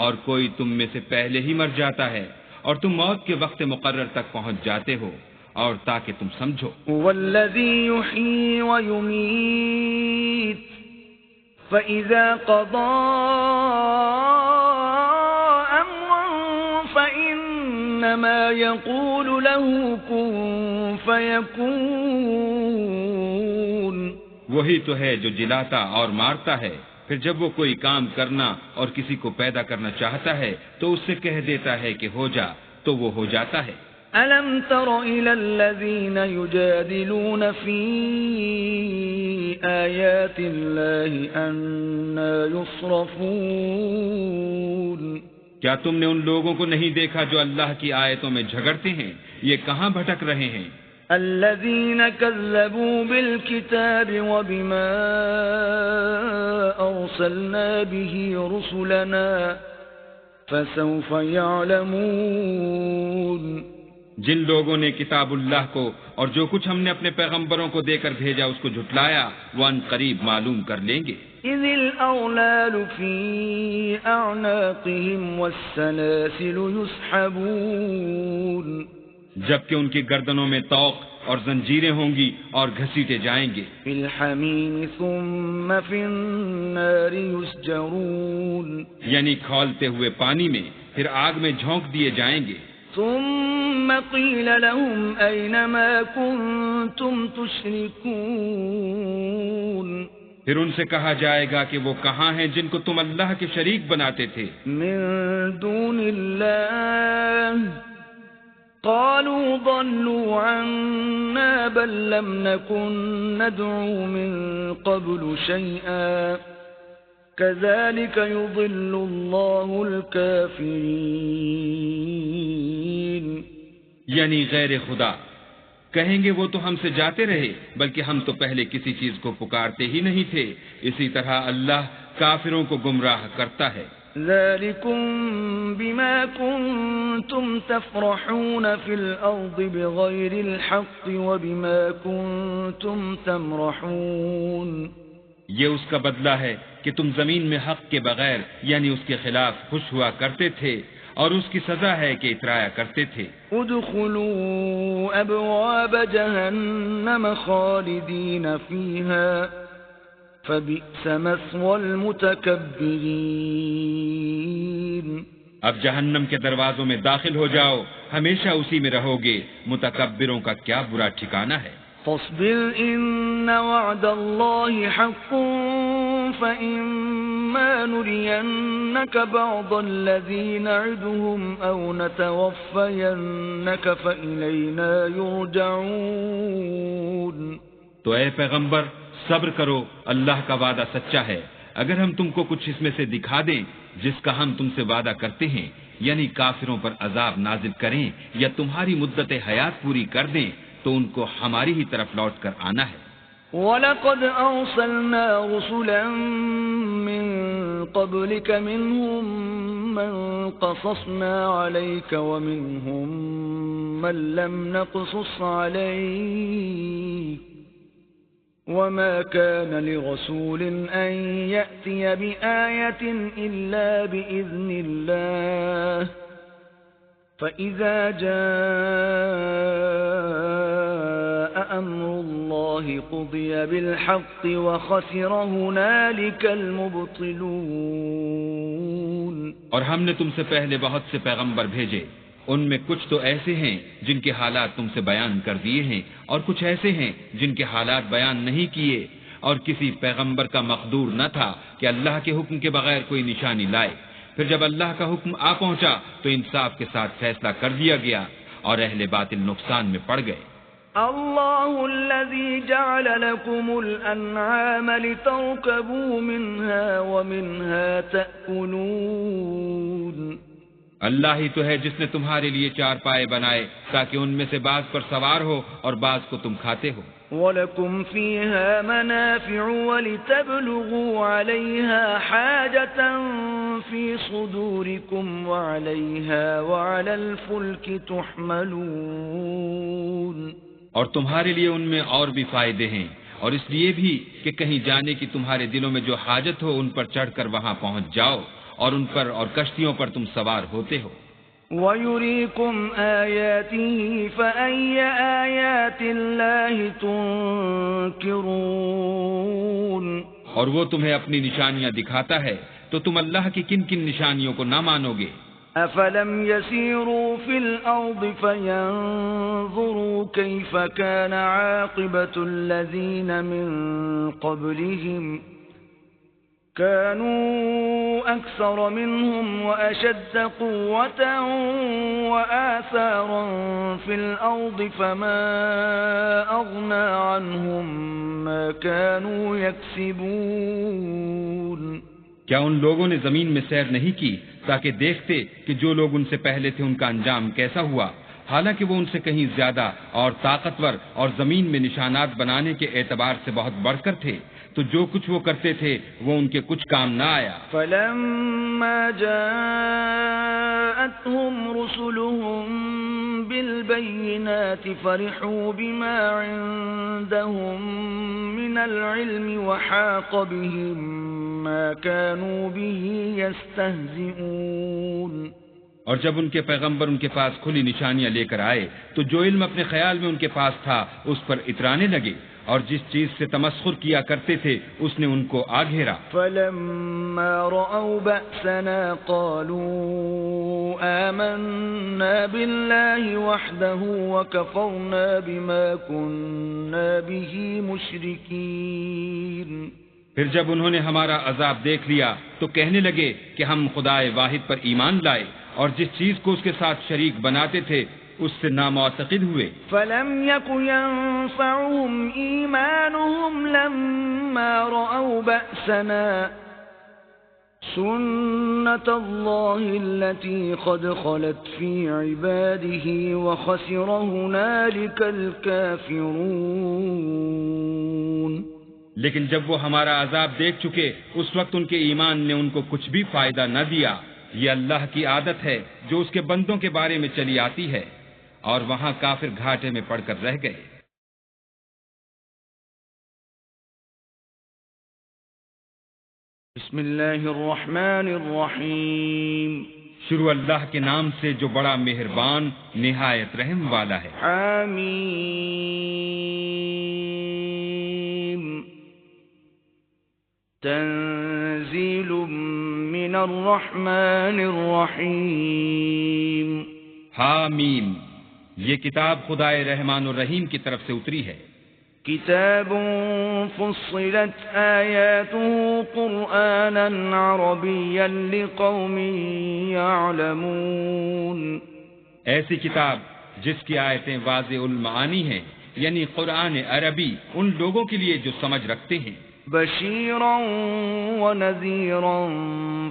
اور کوئی تم میں سے پہلے ہی مر جاتا ہے اور تم موت کے وقت مقرر تک پہنچ جاتے ہو، اور تاکہ تم سمجھو. والذی یحیی ویمیت فإذا قضى أمرا فإنما يقول له كن فيكون. وہی تو ہے جو جلاتا اور مارتا ہے، پھر جب وہ کوئی کام کرنا اور کسی کو پیدا کرنا چاہتا ہے تو اس سے کہہ دیتا ہے کہ ہو جا، تو وہ ہو جاتا ہے. أَلَمْ تَرَ إِلَى الَّذِينَ يُجَادِلُونَ فِي آيَاتِ اللَّهِ أَنَّىٰ يُصْرَفُونَ. کیا تم نے ان لوگوں کو نہیں دیکھا جو اللہ کی آیتوں میں جھگڑتے ہیں؟ یہ کہاں بھٹک رہے ہیں؟ الَّذِينَ كَذَّبُوا بِالْكِتَابِ وَبِمَا أَرْسَلْنَا بِهِ رُسُلَنَا فَسَوْفَ يَعْلَمُونَ. جن لوگوں نے کتاب اللہ کو اور جو کچھ ہم نے اپنے پیغمبروں کو دے کر بھیجا اس کو جھٹلایا، وہ ان قریب معلوم کر لیں گے. إذ الأغلال في أعناقهم والسلاسل يسحبون جبکہ ان کی گردنوں میں طوق اور زنجیریں ہوں گی اور گھسیٹے جائیں گے. في الحميم ثم في النار يسجرون یعنی کھولتے ہوئے پانی میں پھر آگ میں جھونک دیے جائیں گے. ثم قيل لهم أين ما كنتم تشركون پھر ان سے کہا جائے گا کہ وہ کہاں ہیں جن کو تم اللہ کے شریک بناتے تھے من دون الله قالوا ضلوا عنا بل لم نكن ندعو من قبل شيئا كذلك يضل الله الكافرين یعنی غیر خدا کہیں گے وہ تو ہم سے جاتے رہے بلکہ ہم تو پہلے کسی چیز کو پکارتے ہی نہیں تھے. اسی طرح اللہ کافروں کو گمراہ کرتا ہے. ذلكم بما كنتم تفرحون في الأرض بغير الحق وبما كنتم تمرحون یہ اس کا بدلہ ہے کہ تم زمین میں حق کے بغیر یعنی اس کے خلاف خوش ہوا کرتے تھے اور اس کی سزا ہے کہ اترایا کرتے تھے. ادخلوا ابواب جہنم خالدین فیہا فبئس مثوى المتکبرین اب جہنم کے دروازوں میں داخل ہو جاؤ ہمیشہ اسی میں رہو گے متکبروں کا کیا برا ٹھکانہ ہے. فاصبر ان وعد اللہ حق فإما نرينك بعض الذي نعدهم أو نتوفينك فإلينا يرجعون تو اے پیغمبر صبر کرو اللہ کا وعدہ سچا ہے. اگر ہم تم کو کچھ اس میں سے دکھا دیں جس کا ہم تم سے وعدہ کرتے ہیں یعنی کافروں پر عذاب نازل کریں یا تمہاری مدت حیات پوری کر دیں تو ان کو ہماری ہی طرف لوٹ کر آنا ہے. وَلَقَدْ أَرْسَلْنَا رُسُلًا مِّن قَبْلِكَ مِنْهُمْ مَنْ قَصَصْنَا عَلَيْكَ وَمِنْهُمْ مَنْ لَمْ نَقْصُصْ عَلَيْكَ وَمَا كَانَ لِرَسُولٍ أَنْ يَأْتِيَ بِآيَةٍ إِلَّا بِإِذْنِ اللَّهِ فَإِذَا جَاءَ أَمْرُ اللَّهِ قُضِيَ بِالْحَقِّ وَخَسِرَ هُنَالِكَ الْمُبْطِلُونَ اور ہم نے تم سے پہلے بہت سے پیغمبر بھیجے ان میں کچھ تو ایسے ہیں جن کے حالات تم سے بیان کر دیے ہیں اور کچھ ایسے ہیں جن کے حالات بیان نہیں کیے اور کسی پیغمبر کا مقدور نہ تھا کہ اللہ کے حکم کے بغیر کوئی نشانی لائے. پھر جب اللہ کا حکم آ پہنچا تو انصاف کے ساتھ فیصلہ کر دیا گیا اور اہل باطل نقصان میں پڑ گئے. اللہ الذي جعل لكم الانعام لتركبوا منها ومنها تأكلون اللہ ہی تو ہے جس نے تمہارے لیے چار پائے بنائے تاکہ ان میں سے بعض پر سوار ہو اور بعض کو تم کھاتے ہو. وَلَكُمْ فِيهَا مَنَافِعُ وَلِتَبْلُغُوا عَلَيْهَا حَاجَةً فِي صُدُورِكُمْ وَعَلَيْهَا وَعَلَى الْفُلْكِ تُحْمَلُونَ اور تمہارے لیے ان میں اور بھی فائدے ہیں اور اس لیے بھی کہ کہیں جانے کی تمہارے دلوں میں جو حاجت ہو ان پر چڑھ کر وہاں پہنچ جاؤ اور ان پر اور کشتیوں پر تم سوار ہوتے ہو. وَيُرِيكُمْ آيَاتِهِ فَأَيَّ آيَاتِ اللَّهِ تُنْكِرُونَ اور وہ تمہیں اپنی نشانیاں دکھاتا ہے تو تم اللہ کی کن کن نشانیوں کو نہ مانو گے. أَفَلَمْ يَسِيرُوا فِي الْأَرْضِ فَيَنْظُرُوا كَيْفَ كَانَ عَاقِبَةُ الَّذِينَ مِنْ قَبْلِهِمْ كانوا أكثر منهم وأشد قوة وآثارا في الأرض فما أغنى عنهم ما كانوا يكسبون کیا ان لوگوں نے زمین میں سیر نہیں کی تاکہ دیکھتے کہ جو لوگ ان سے پہلے تھے ان کا انجام کیسا ہوا حالانکہ وہ ان سے کہیں زیادہ اور طاقتور اور زمین میں نشانات بنانے کے اعتبار سے بہت بڑھ کر تھے تو جو کچھ وہ کرتے تھے وہ ان کے کچھ کام نہ آیا. فَلَمَّا جَاءَتْهُمْ رُسُلُهُم بالبينات فرحوا بما عندهم من العلم وحاق بهم ما كانوا به يستهزئون. اور جب ان کے پیغمبر ان کے پاس کھلی نشانیاں لے کر آئے تو جو علم اپنے خیال میں ان کے پاس تھا اس پر اترانے لگے، اور جس چیز سے تمسخر کیا کرتے تھے اس نے ان کو آ گھیرا. فلما رأوا بأسنا قالوا آمنا بالله وحده وكفرنا بما كنا به مشركين. پھر جب انہوں نے ہمارا عذاب دیکھ لیا تو کہنے لگے کہ ہم خدائے واحد پر ایمان لائے اور جس چیز کو اس کے ساتھ شریک بناتے تھے اس سے نامعتقد ہوئے. فلم يك ينفعهم إيمانهم لما رأوا بأسنا سنة الله التي قد خلت في عباده وخسر هنالك الكافرون. لیکن جب وہ ہمارا عذاب دیکھ چکے اس وقت ان کے ایمان نے ان کو کچھ بھی فائدہ نہ دیا. یہ اللہ کی عادت ہے جو اس کے بندوں کے بارے میں چلی آتی ہے، اور وہاں کافر گھاٹے میں پڑ کر رہ گئے. بسم اللہ الرحمن الرحیم. شروع اللہ کے نام سے جو بڑا مہربان نہایت رحم والا ہے. حمیم. تنزیل من الرحمن الرحیم. حامیم، یہ کتاب خدائے رحمان الرحیم کی طرف سے اتری ہے. کتاب فصلت آیاته قرآنا عربیا لقوم یعلمون. ایسی کتاب جس کی آیتیں واضح المعانی ہیں، یعنی قرآن عربی ان لوگوں کے لیے جو سمجھ رکھتے ہیں. بشیرا ونذیرا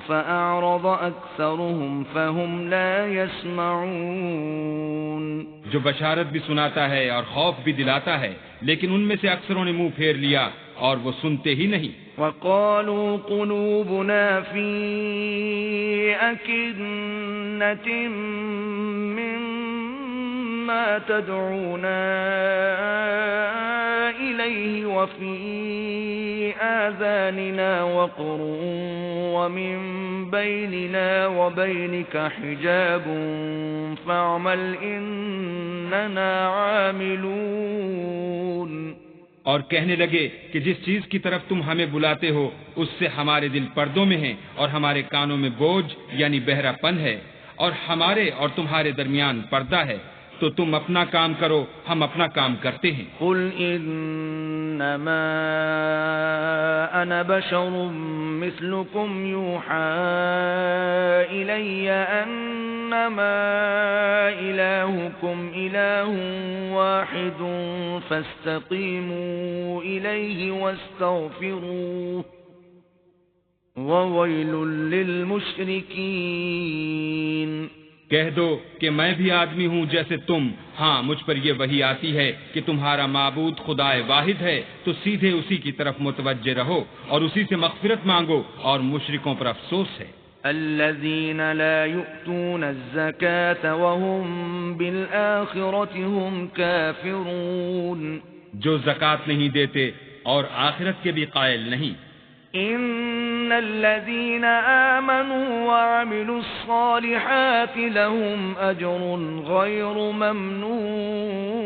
فأعرض أكثرهم فهم لا يسمعون. جو بشارت بھی سناتا ہے اور خوف بھی دلاتا ہے، لیکن ان میں سے اکثروں نے منہ پھیر لیا اور وہ سنتے ہی نہیں. وقالوا قلوبنا في أكنة مما تدعونا إليه وفي آذاننا وقر ومن بيننا وبينك حجاب فاعمل إننا عاملون. اور کہنے لگے کہ جس چیز کی طرف تم ہمیں بلاتے ہو اس سے ہمارے دل پردوں میں ہیں اور ہمارے کانوں میں بوجھ یعنی بہرا پن ہے، اور ہمارے اور تمہارے درمیان پردہ ہے، تو تم اپنا کام کرو، ہم اپنا کام کرتے ہیں. قل انما انا بشر مثلكم يوحى الي انما الهكم اله واحد فاستقيموا اليه واستغفروه وويل للمشركين. کہہ دو کہ میں بھی آدمی ہوں جیسے تم. ہاں، مجھ پر یہ وحی آتی ہے کہ تمہارا معبود خدائے واحد ہے، تو سیدھے اسی کی طرف متوجہ رہو اور اسی سے مغفرت مانگو، اور مشرکوں پر افسوس ہے. الذين لا يؤتون الزكاة وهم بالآخرة هم كافرون. جو زکوٰۃ نہیں دیتے اور آخرت کے بھی قائل نہیں. ان الذين آمنوا وعملوا الصالحات لهم اجر غير ممنون.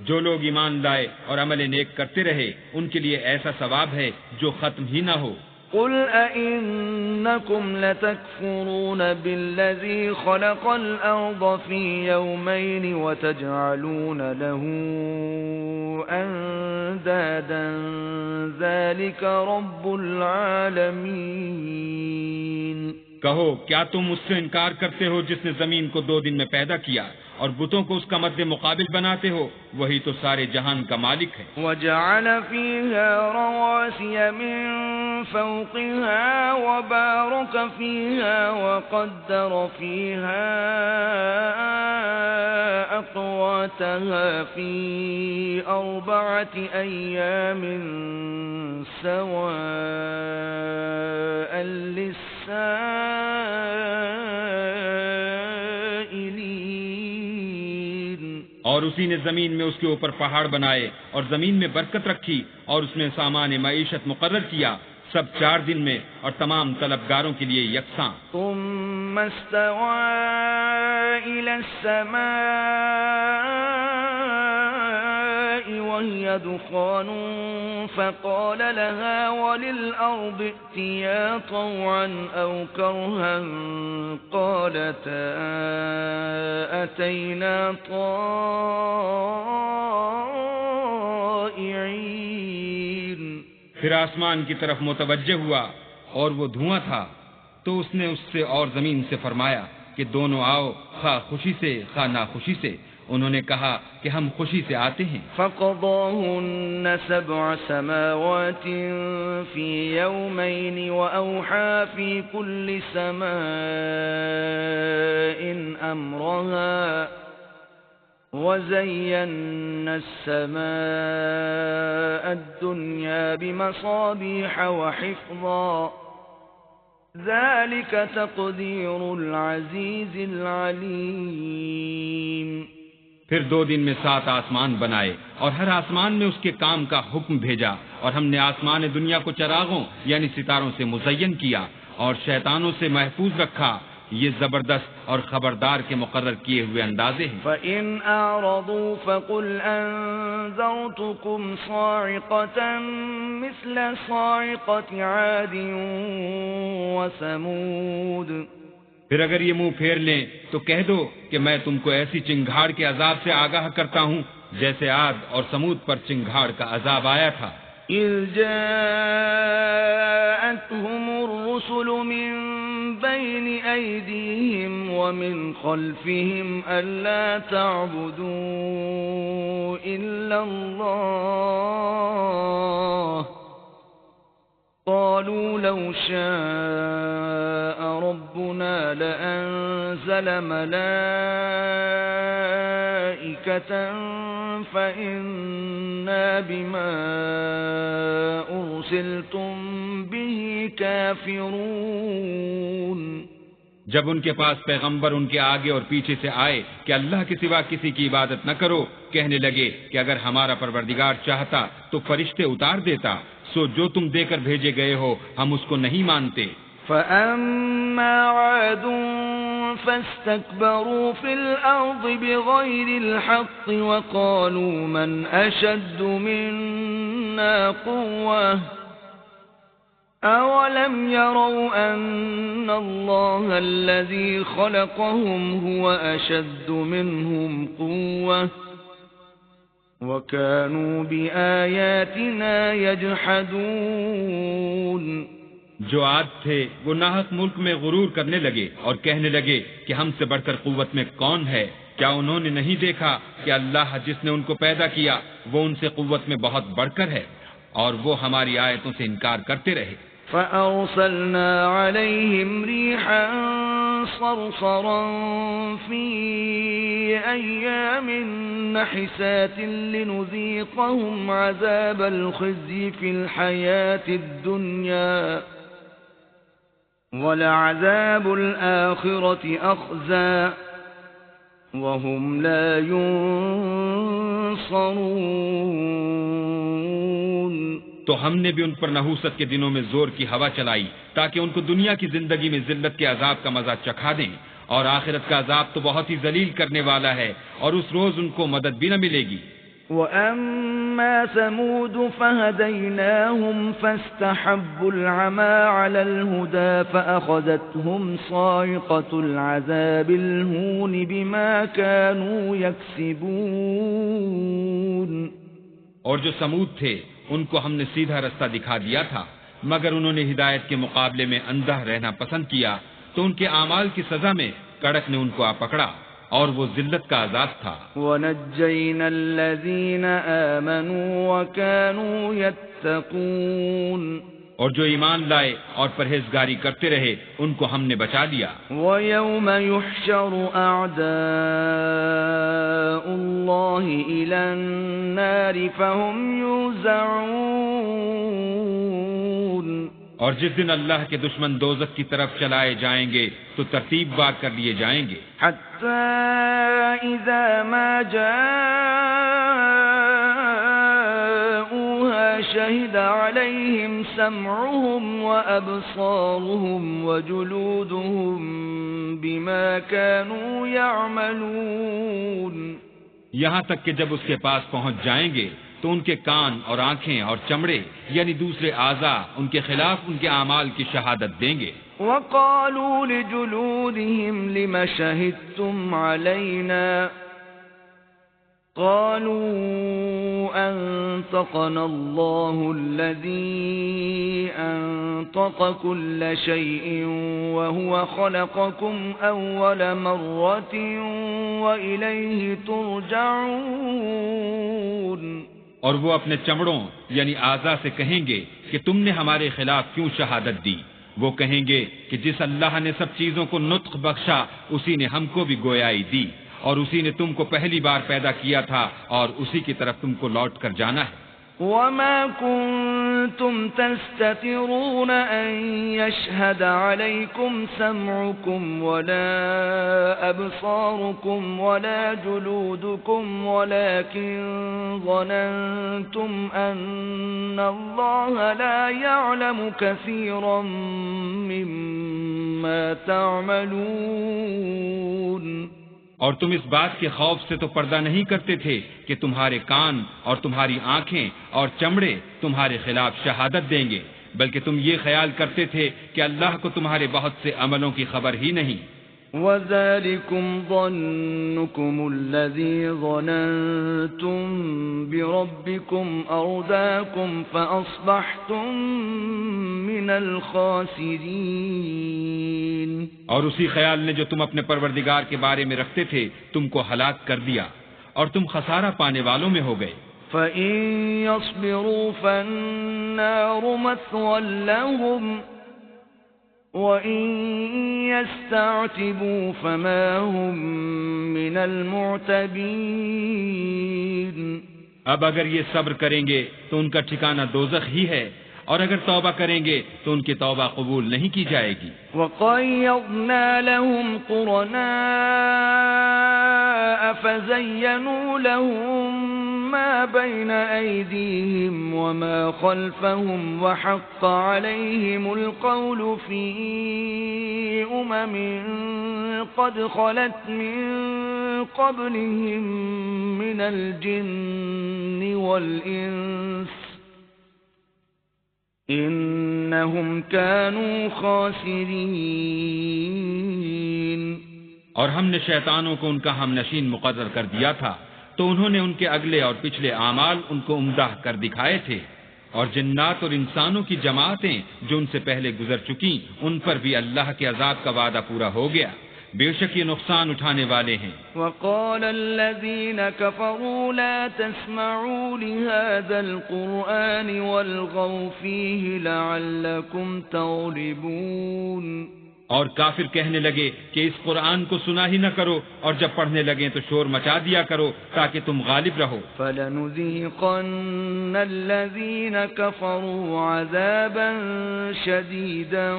جو لوگ ایمان لائے اور عمل نیک کرتے رہے ان کے لیے ایسا ثواب ہے جو ختم ہی نہ ہو. قل أئنكم لتكفرون بالذي خلق الأرض في يومين وتجعلون له أندادا ذلك رب العالمين. کہو کیا تم اس سے انکار کرتے ہو جس نے زمین کو 2 دن میں پیدا کیا اور بتوں کو اس کا مد مقابل بناتے ہو؟ وہی تو سارے جہان کا مالک ہے. وجعل فيها رواسي من فوقها وبارك فيها وقدر فيها أقواتها في 4 أيام سواء للسائلين. اور اسی نے زمین میں اس کے اوپر پہاڑ بنائے اور زمین میں برکت رکھی اور اس میں سامان معیشت مقرر کیا، سب 4 دن میں اور تمام طلبگاروں کے لیے یکساں۔ ثم استوى إلى السماء وهي دخان فقال لها وللأرض ائتيا طوعا أو كرها قالتا أتينا طائعين۔ پھر آسمان کی طرف متوجہ ہوا اور وہ دھواں تھا، تو اس نے اس سے اور زمین سے فرمایا کہ دونوں آؤ، خواہ خوشی سے خواہ ناخوشی سے۔ انہوں نے کہا کہ ہم خوشی سے آتے ہیں۔ فقضاهن 7 سماوات في يومين وأوحى في كل سماء أمرها وزينا السماء الدنيا بمصابيح وحفظا ذلك تقدير العزيز العليم۔ پھر 2 دن میں 7 آسمان بنائے اور ہر آسمان میں اس کے کام کا حکم بھیجا، اور ہم نے آسمان دنیا کو چراغوں یعنی ستاروں سے مزین کیا اور شیطانوں سے محفوظ رکھا۔ یہ زبردست اور خبردار کے مقرر کیے ہوئے اندازے ہیں۔ فَإِنْ أَعْرَضُوا فَقُلْ أَنذَرْتُكُمْ صَاعِقَةً مِثْلَ صَاعِقَةِ عَادٍ وَثَمُودَ۔ پھر اگر یہ منہ پھیر لیں تو کہہ دو کہ میں تم کو ایسی چنگھاڑ کے عذاب سے آگاہ کرتا ہوں جیسے عاد اور سمود پر چنگھاڑ کا عذاب آیا تھا۔ إِذْ جَاءَتْهُمُ الرُّسُلُ مِنْ بَيْنِ أَيْدِيهِمْ وَمِنْ خَلْفِهِمْ أَلَّا تَعْبُدُوا إِلَّا اللَّهَ قَالُوا لَوْ شَاءَ رَبُّنَا لَأَنزَلَ مَلَائِكَةً فَإِنَّا بِمَا أُرْسِلْتُمْ بِهِ كَافِرُونَ۔ جب ان کے پاس پیغمبر ان کے آگے اور پیچھے سے آئے کہ اللہ کے سوا کسی کی عبادت نہ کرو، کہنے لگے کہ اگر ہمارا پروردگار چاہتا تو فرشتے اتار دیتا، سو جو تم دے کر بھیجے گئے ہو ہم اس کو نہیں مانتے۔ فَأَمَّا عَادٌ فَاسْتَكْبَرُوا فِي الْأَرْضِ بِغَيْرِ الْحَقِّ وَقَالُوا مَنْ أَشَدُّ مِنَّا قُوَّةً أَوَلَمْ يَرَوْا أَنَّ اللَّهَ الَّذِي خَلَقَهُمْ هُوَ أَشَدُّ مِنْهُمْ قُوَّةً وَكَانُوا بِآيَاتِنَا يَجْحَدُونَ۔ جو عاد تھے وہ ناحق ملک میں غرور کرنے لگے اور کہنے لگے کہ ہم سے بڑھ کر قوت میں کون ہے؟ کیا انہوں نے نہیں دیکھا کہ اللہ جس نے ان کو پیدا کیا وہ ان سے قوت میں بہت بڑھ کر ہے؟ اور وہ ہماری آیتوں سے انکار کرتے رہے۔ فَأَرْسَلْنَا عَلَيْهِمْ رِيحًا صَرْصَرًا فِي أَيَّامٍ نَحِسَاتٍ لِنُذِيقَهُمْ عَذَابَ الْخِزْيِ فِي الْحَيَاةِ الدُّنْيَا وَلَعَذَابُ الْآخِرَةِ أَخْزَى وَهُمْ لَا يُنصَرُونَ۔ تو ہم نے بھی ان پر نحوست کے دنوں میں زور کی ہوا چلائی تاکہ ان کو دنیا کی زندگی میں ذلت کے عذاب کا مزہ چکھا دیں، اور آخرت کا عذاب تو بہت ہی ذلیل کرنے والا ہے اور اس روز ان کو مدد بھی نہ ملے گی۔ وَأَمَّا ثَمُودُ فَهَدَيْنَاهُمْ فَاسْتَحَبُّوا الْعَمَى عَلَى الْهُدَى فَأَخَذَتْهُمْ صَاعِقَةُ الْعَذَابِ الْهُونِ بِمَا كَانُوا يَكْسِبُونَ۔ اور جو سمود تھے ان کو ہم نے سیدھا رستہ دکھا دیا تھا، مگر انہوں نے ہدایت کے مقابلے میں اندھا رہنا پسند کیا، تو ان کے اعمال کی سزا میں کڑک نے ان کو آ پکڑا اور وہ ذلت کا عذاب تھا۔ وَنَجَّيْنَا الَّذِينَ آمَنُوا وَكَانُوا يَتَّقُونَ۔ اور جو ایمان لائے اور پرہیزگاری کرتے رہے ان کو ہم نے بچا لیا۔ وَيَوْمَ يُحْشَرُ أَعْدَاءُ اللَّهِ إِلَى النَّارِ فَهُمْ يُوزَعُونَ۔ اور جس دن اللہ کے دشمن دوزخ کی طرف چلائے جائیں گے تو ترتیب بار کر لیے جائیں گے. حتى إذا ما جاءوها شهد عليهم سمعهم وأبصارهم وجلودهم بما كانوا يعملون. یہاں تک کہ جب اس کے پاس پہنچ جائیں گے تو ان کے کان اور آنکھیں اور چمڑے یعنی دوسرے اعضاء ان کے خلاف ان کے اعمال کی شہادت دیں گے. وقالوا لجلودهم لم شهدتم علينا قالوا أنطقنا الله الذي أنطق كل شيء وهو خلقكم أول مرة وإليه ترجعون. اور وہ اپنے چمڑوں یعنی اعضاء سے کہیں گے کہ تم نے ہمارے خلاف کیوں شہادت دی؟ وہ کہیں گے کہ جس اللہ نے سب چیزوں کو نطق بخشا اسی نے ہم کو بھی گویائی دی اور اسی نے تم کو پہلی بار پیدا کیا تھا اور اسی کی طرف تم کو لوٹ کر جانا ہے. وما كنتم تستترون أن يشهد عليكم سمعكم ولا أبصاركم ولا جلودكم ولكن ظننتم أن الله لا يعلم كثيرا مما تعملون. اور تم اس بات کے خوف سے تو پردہ نہیں کرتے تھے کہ تمہارے کان اور تمہاری آنکھیں اور چمڑے تمہارے خلاف شہادت دیں گے، بلکہ تم یہ خیال کرتے تھے کہ اللہ کو تمہارے بہت سے عملوں کی خبر ہی نہیں. وَذَلِكُمْ ظَنُّكُمُ الَّذِي ظَنَنْتُمْ بِرَبِّكُمْ أَرْدَاكُمْ فَأَصْبَحْتُمْ مِنَ الْخَاسِرِينَ. اور اسی خیال نے جو تم اپنے پروردگار کے بارے میں رکھتے تھے تم کو ہلاک کر دیا اور تم خسارہ پانے والوں میں ہو گئے. فَإِن يَصْبِرُوا فَالنَّارُ مَثْوًى لَهُمْ وَإِن يَسْتَعْتِبُوا فَمَا هُمْ مِنَ الْمُعْتَبِينَ. اب اگر یہ صبر کریں گے تو ان کا ٹھکانہ دوزخ ہی ہے اور اگر توبہ کریں گے تو ان کی توبہ قبول نہیں کی جائے گی. وَقَيَّضْنَا لَهُمْ قُرَنَاءَ فَزَيَّنُوا لَهُم مَّا بَيْنَ أَيْدِيهِمْ وَمَا خَلْفَهُمْ وَحَقَّ عَلَيْهِمُ الْقَوْلُ فِي أُمَمٍ قَدْ خَلَتْ مِن قَبْلِهِم مِّنَ الْجِنِّ وَالْإِنسِ إِنَّهُمْ كَانُوا خَاسِرِينَ. اور ہم نے شیطانوں کو ان کا ہم نشین مقرر کر دیا تھا تو انہوں نے ان کے اگلے اور پچھلے اعمال ان کو عمدہ کر دکھائے تھے، اور جنات اور انسانوں کی جماعتیں جو ان سے پہلے گزر چکی ان پر بھی اللہ کے عذاب کا وعدہ پورا ہو گیا، بے شک یہ نقصان اٹھانے والے ہیں. وقال الذين كفروا لا تسمعوا لهذا القرآن والغوا فيه لعلكم تغلبون. اور کافر کہنے لگے کہ اس قرآن کو سنا ہی نہ کرو اور جب پڑھنے لگیں تو شور مچا دیا کرو تاکہ تم غالب رہو. فَلَنُذِيقَنَّ الَّذِينَ كَفَرُوا عَذَابًا شَدِيدًا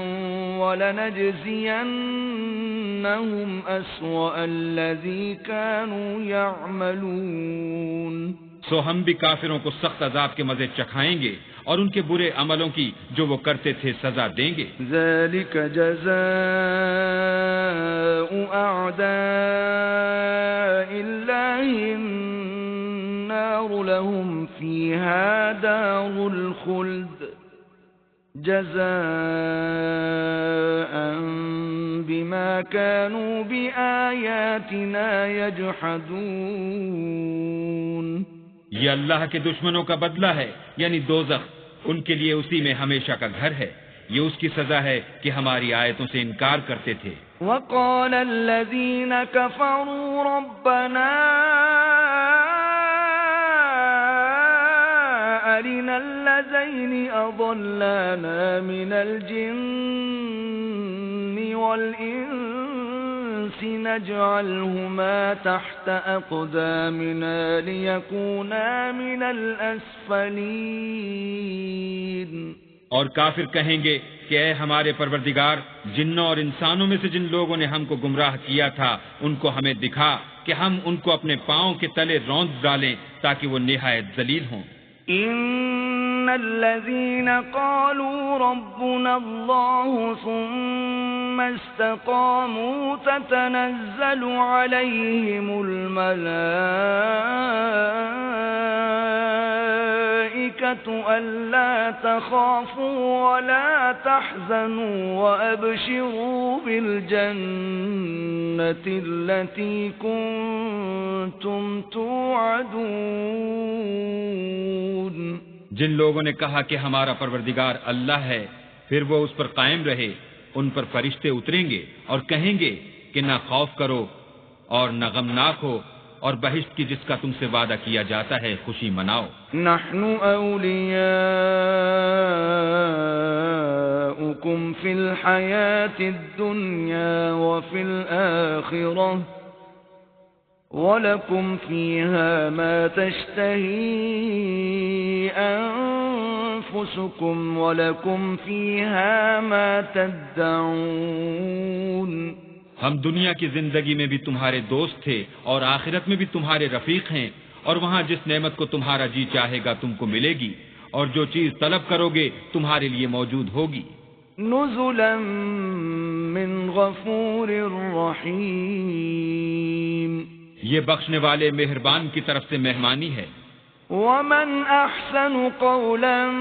وَلَنَجْزِيَنَّهُمْ أَسْوَأَ الَّذِي كَانُوا يَعْمَلُونَ. سو ہم بھی کافروں کو سخت عذاب کے مزے چکھائیں گے اور ان کے برے عملوں کی جو وہ کرتے تھے سزا دیں گے. ذَلِكَ جَزَاءُ أَعْدَاءِ اللَّهِ النَّارُ لَهُمْ فِيهَا دَارُ الْخُلْدِ جَزَاءً بِمَا كَانُوا بِآيَاتِنَا يَجْحَدُونَ. یہ اللہ کے دشمنوں کا بدلہ ہے یعنی دوزخ، ان کے لیے اسی میں ہمیشہ کا گھر ہے، یہ اس کی سزا ہے کہ ہماری آیتوں سے انکار کرتے تھے. وقال الذين كفروا ربنا أرنا الذين أضلانا من الجن والإنس نجعلهما تحت أقدامنا ليكونا من الأسفلين. اور کافر کہیں گے کہ اے ہمارے پروردگار، جنوں اور انسانوں میں سے جن لوگوں نے ہم کو گمراہ کیا تھا ان کو ہمیں دکھا کہ ہم ان کو اپنے پاؤں کے تلے روند ڈالیں تاکہ وہ نہایت ذلیل ہوں۔ إن الذين قالوا ربنا الله ثم استقاموا تتنزل عليهم الملائكة ألا تخافوا ولا تحزنوا وأبشروا بالجنة التي كنتم توعدون۔ جن لوگوں نے کہا کہ ہمارا پروردگار اللہ ہے، پھر وہ اس پر قائم رہے، ان پر فرشتے اتریں گے اور کہیں گے کہ نہ خوف کرو اور نہ غمناک ہو، اور بہشت کی جس کا تم سے وعدہ کیا جاتا ہے خوشی مناؤ۔ نحن أولياؤكم في الحياة الدنيا وفي الآخرة وَلَكُمْ فِيهَا مَا تَشْتَهِي أَنفُسُكُمْ وَلَكُمْ فِيهَا مَا تَدَّعُونَ۔ ہم دنیا کی زندگی میں بھی تمہارے دوست تھے اور آخرت میں بھی تمہارے رفیق ہیں، اور وہاں جس نعمت کو تمہارا جی چاہے گا تم کو ملے گی، اور جو چیز طلب کرو گے تمہارے لیے موجود ہوگی۔ نُزُلًا مِّن غَفُورٍ رَّحِيمٍ، یہ بخشنے والے مہربان کی طرف سے مہمانی ہے۔ وَمَنْ أَحْسَنُ قَوْلًا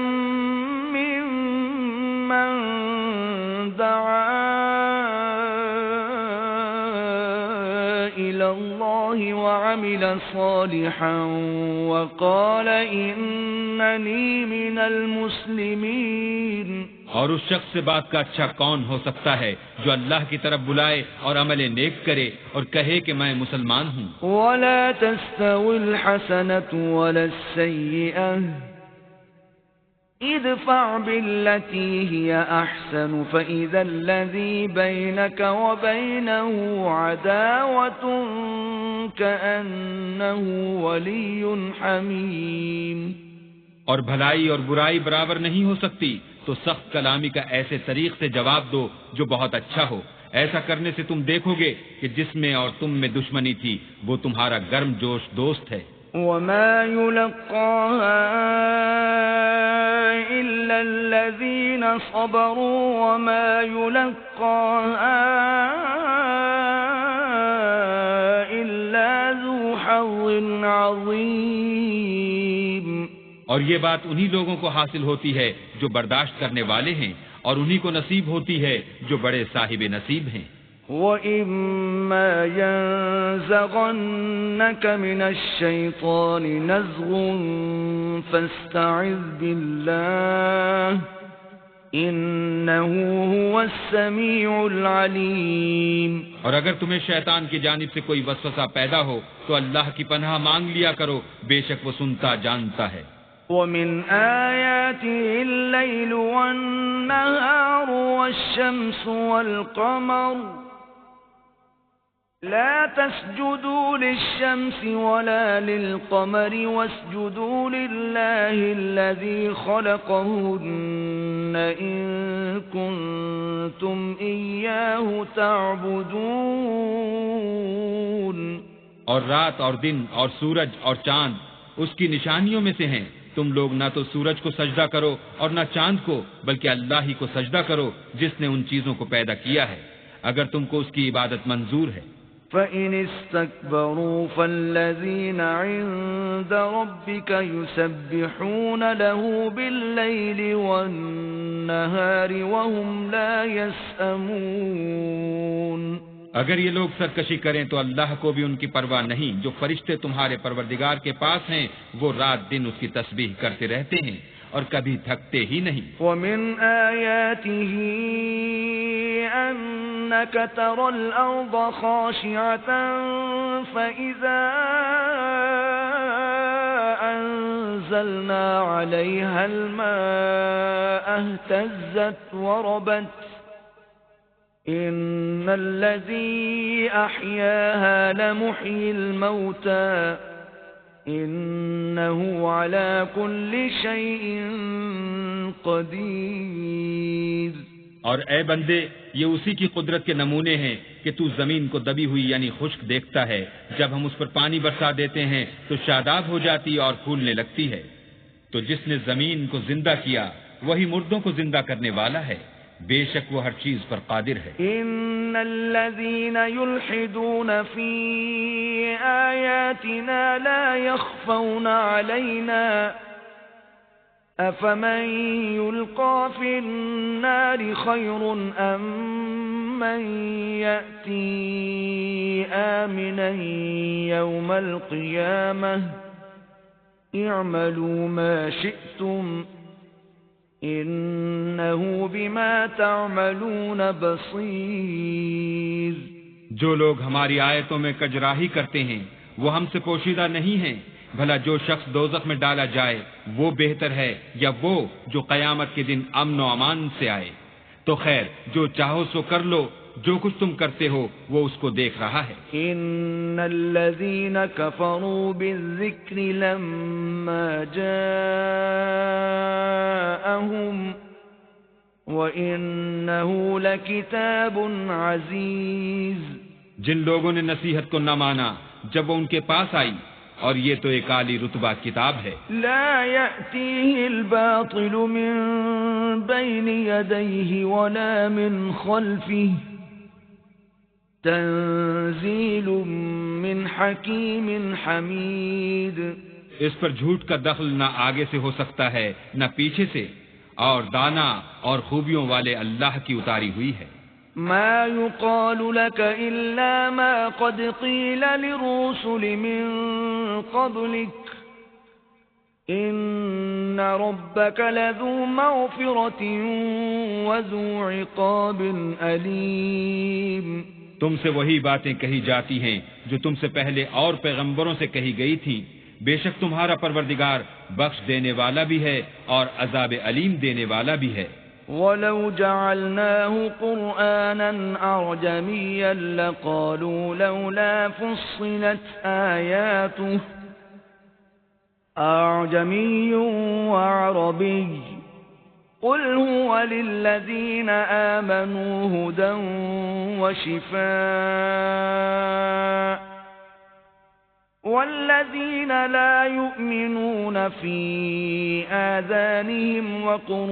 مِّمَّن دَعَا إِلَى اللَّهِ وَعَمِلَ صَالِحًا وَقَالَ إِنَّنِي مِنَ الْمُسْلِمِينَ۔ اور اس شخص سے بات کا اچھا کون ہو سکتا ہے جو اللہ کی طرف بلائے اور عمل نیک کرے اور کہے کہ میں مسلمان ہوں۔ وَلَا تَسْتَوِي الْحَسَنَةُ وَلَا السَّيِّئَةُ ادْفَعْ بِالَّتِي هِيَ أَحْسَنُ فَإِذَا الَّذِي بَيْنَكَ وَبَيْنَهُ عَدَاوَةٌ كَأَنَّهُ وَلِيٌّ حَمِيمٌ۔ اور بھلائی اور برائی برابر نہیں ہو سکتی، تو سخت کلامی کا ایسے طریق سے جواب دو جو بہت اچھا ہو۔ ایسا کرنے سے تم دیکھو گے کہ جس میں اور تم میں دشمنی تھی وہ تمہارا گرم جوش دوست ہے۔ وَمَا يُلَقَّاهَا إِلَّا الَّذِينَ صَبَرُوا وَمَا يُلَقَّاهَا إِلَّا ذُو حَظٍّ عَظِيمٍ۔ اور یہ بات انہی لوگوں کو حاصل ہوتی ہے جو برداشت کرنے والے ہیں، اور انہی کو نصیب ہوتی ہے جو بڑے صاحب نصیب ہیں۔ وَإِمَّا يَنزَغَنَّكَ مِنَ الشَّيْطَانِ نَزْغٌ فَاسْتَعِذْ بِاللَّهِ إِنَّهُ هُوَ السَّمِيعُ الْعَلِيمُ۔ اور اگر تمہیں شیطان کی جانب سے کوئی وسوسہ پیدا ہو تو اللہ کی پناہ مانگ لیا کرو، بے شک وہ سنتا جانتا ہے۔ وَمِنْ آيَاتِهِ اللَّيْلُ وَالنَّهَارُ وَالشَّمْسُ وَالْقَمَرُ لَا تَسْجُدُوا لِلشَّمْسِ وَلَا لِلْقَمَرِ وَاسْجُدُوا لِلَّهِ الَّذِي خَلَقَهُنَّ إِن كُنتُمْ إِيَّاهُ تَعْبُدُونَ۔ اور رات اور دن اور سورج اور چاند اس کی نشانیوں میں سے ہیں، تم لوگ نہ تو سورج کو سجدہ کرو اور نہ چاند کو، بلکہ اللہ ہی کو سجدہ کرو جس نے ان چیزوں کو پیدا کیا ہے، اگر تم کو اس کی عبادت منظور ہے۔ فَإِنِ اسْتَكْبَرُوا فَالَّذِينَ عِندَ رَبِّكَ يُسَبِّحُونَ لَهُ بِاللَّيْلِ وَالنَّهَارِ وَهُمْ لَا يَسْأَمُونَ۔ اگر یہ لوگ سرکشی کریں تو اللہ کو بھی ان کی پرواہ نہیں، جو فرشتے تمہارے پروردگار کے پاس ہیں وہ رات دن اس کی تسبیح کرتے رہتے ہیں اور کبھی تھکتے ہی نہیں۔ وَمِنْ آيَاتِهِ أَنَّكَ تَرَى الْأَرْضَ خَاشِعَةً فَإِذَا أَنزَلْنَا عَلَيْهَا الْمَاءَ اهْتَزَّتْ وَرَبَتْ إِنَّ الَّذِي أَحْيَاهَا لَمُحْيِي الْمَوْتَى إنه على كل شيء قدير. اور اے بندے، یہ اسی کی قدرت کے نمونے ہیں کہ تو زمین کو دبی ہوئی یعنی خشک دیکھتا ہے، جب ہم اس پر پانی برسا دیتے ہیں تو شاداب ہو جاتی اور پھولنے لگتی ہے. تو جس نے زمین کو زندہ کیا وہی مردوں کو زندہ کرنے والا ہے، بے شک وہ ہر چیز پر قادر ہے. ان الذين يلحدون في آياتنا لا يخفون علينا افمن يلقى في النار خير ام من يأتي آمنا يوم القيامة اعملوا ما شئتم انہو بما تعملون بصیر. جو لوگ ہماری آیتوں میں کجراہی کرتے ہیں وہ ہم سے پوشیدہ نہیں ہیں. بھلا جو شخص دوزخ میں ڈالا جائے وہ بہتر ہے یا وہ جو قیامت کے دن امن و امان سے آئے؟ تو خیر جو چاہو سو کر لو، جو کچھ تم کرتے ہو وہ اس کو دیکھ رہا ہے. ان الذين كفروا بالذكر لما جاءهم وانه لكتاب عزيز. جن لوگوں نے نصیحت کو نہ مانا جب وہ ان کے پاس آئی، اور یہ تو ایک عالی رتبہ کتاب ہے. لا يأتيه الباطل من بين يديه ولا من خلفه تنزيل من حكيم حميد. اس پر جھوٹ کا دخل نہ آگے سے ہو سکتا ہے نہ پیچھے سے، اور دانا اور خوبیوں والے اللہ کی اتاری ہوئی ہے. ما يقال لك إلا ما قد قيل للرسل من قبلك إن ربك لذو مغفرة وذو عقاب أليم. تم سے وہی باتیں کہی جاتی ہیں جو تم سے پہلے اور پیغمبروں سے کہی گئی تھیں. بے شک تمہارا پروردگار بخش دینے والا بھی ہے اور عذاب علیم دینے والا بھی ہے. وَلَوْ جَعَلْنَاهُ قُرْآنًا أَعْجَمِيًّا لَقَالُوا لَوْلَا فُصِّلَتْ آيَاتُهُ أَعْجَمِيٌّ وَعَرَبِيٌّ قُلْ هُوَ لِلَّذِينَ آمَنُوا هُدًى وَشِفَاءٌ والذين لا يؤمنون في آذانهم وقر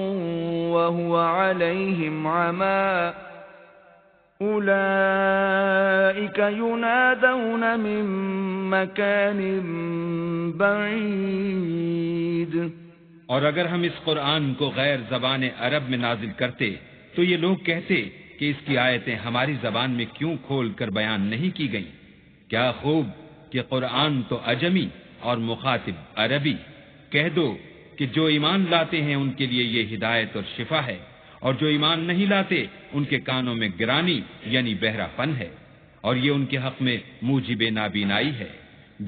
وهو عليهم عمى أولئك ينادون من مكان بعيد. اور اگر ہم اس قرآن کو غیر زبان عرب میں نازل کرتے تو یہ لوگ کہتے کہ اس کی آیتیں ہماری زبان میں کیوں کھول کر بیان نہیں کی گئیں. کیا خوب کہ قرآن تو عجمی اور مخاطب عربی. کہہ دو کہ جو ایمان لاتے ہیں ان کے لیے یہ ہدایت اور شفا ہے، اور جو ایمان نہیں لاتے ان کے کانوں میں گرانی یعنی بہرا پن ہے، اور یہ ان کے حق میں موجب نابینائی ہے.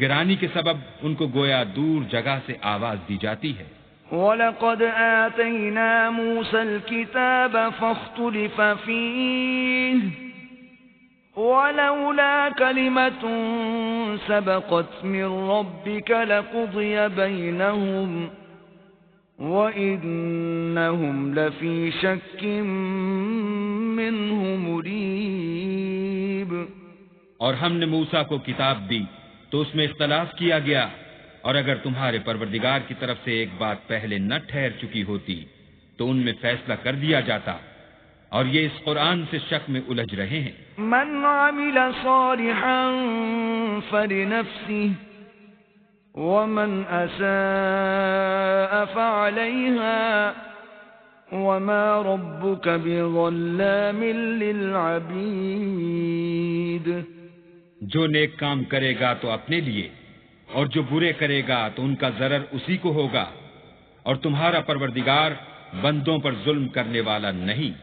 گرانی کے سبب ان کو گویا دور جگہ سے آواز دی جاتی ہے. وَلَقَدْ آتَيْنَا مُوسَى الْكِتَابَ فَاخْتُلِفَ فِيهِ وَلَوْلَا كَلِمَةٌ سَبَقَتْ مِنْ رَبِّكَ لَقُضِيَ بَيْنَهُمْ وَإِنَّهُمْ لَفِي شَكٍّ مِّنْهُ مُرِيبٍ. اور ہم نے موسیٰ کو کتاب دی تو اس میں اختلاف کیا گیا، اور اگر تمہارے پروردگار کی طرف سے ایک بات پہلے نہ ٹھہر چکی ہوتی تو ان میں فیصلہ کر دیا جاتا، اور یہ اس قرآن سے شک میں الجھ رہے ہیں. من عمل صالحا فلنفسه ومن اساء فعليها وما ربك بظلام للعبید. جو نیک کام کرے گا تو اپنے لیے، اور جو برے کرے گا تو ان کا ضرر اسی کو ہوگا، اور تمہارا پروردگار بندوں پر ظلم کرنے والا نہیں.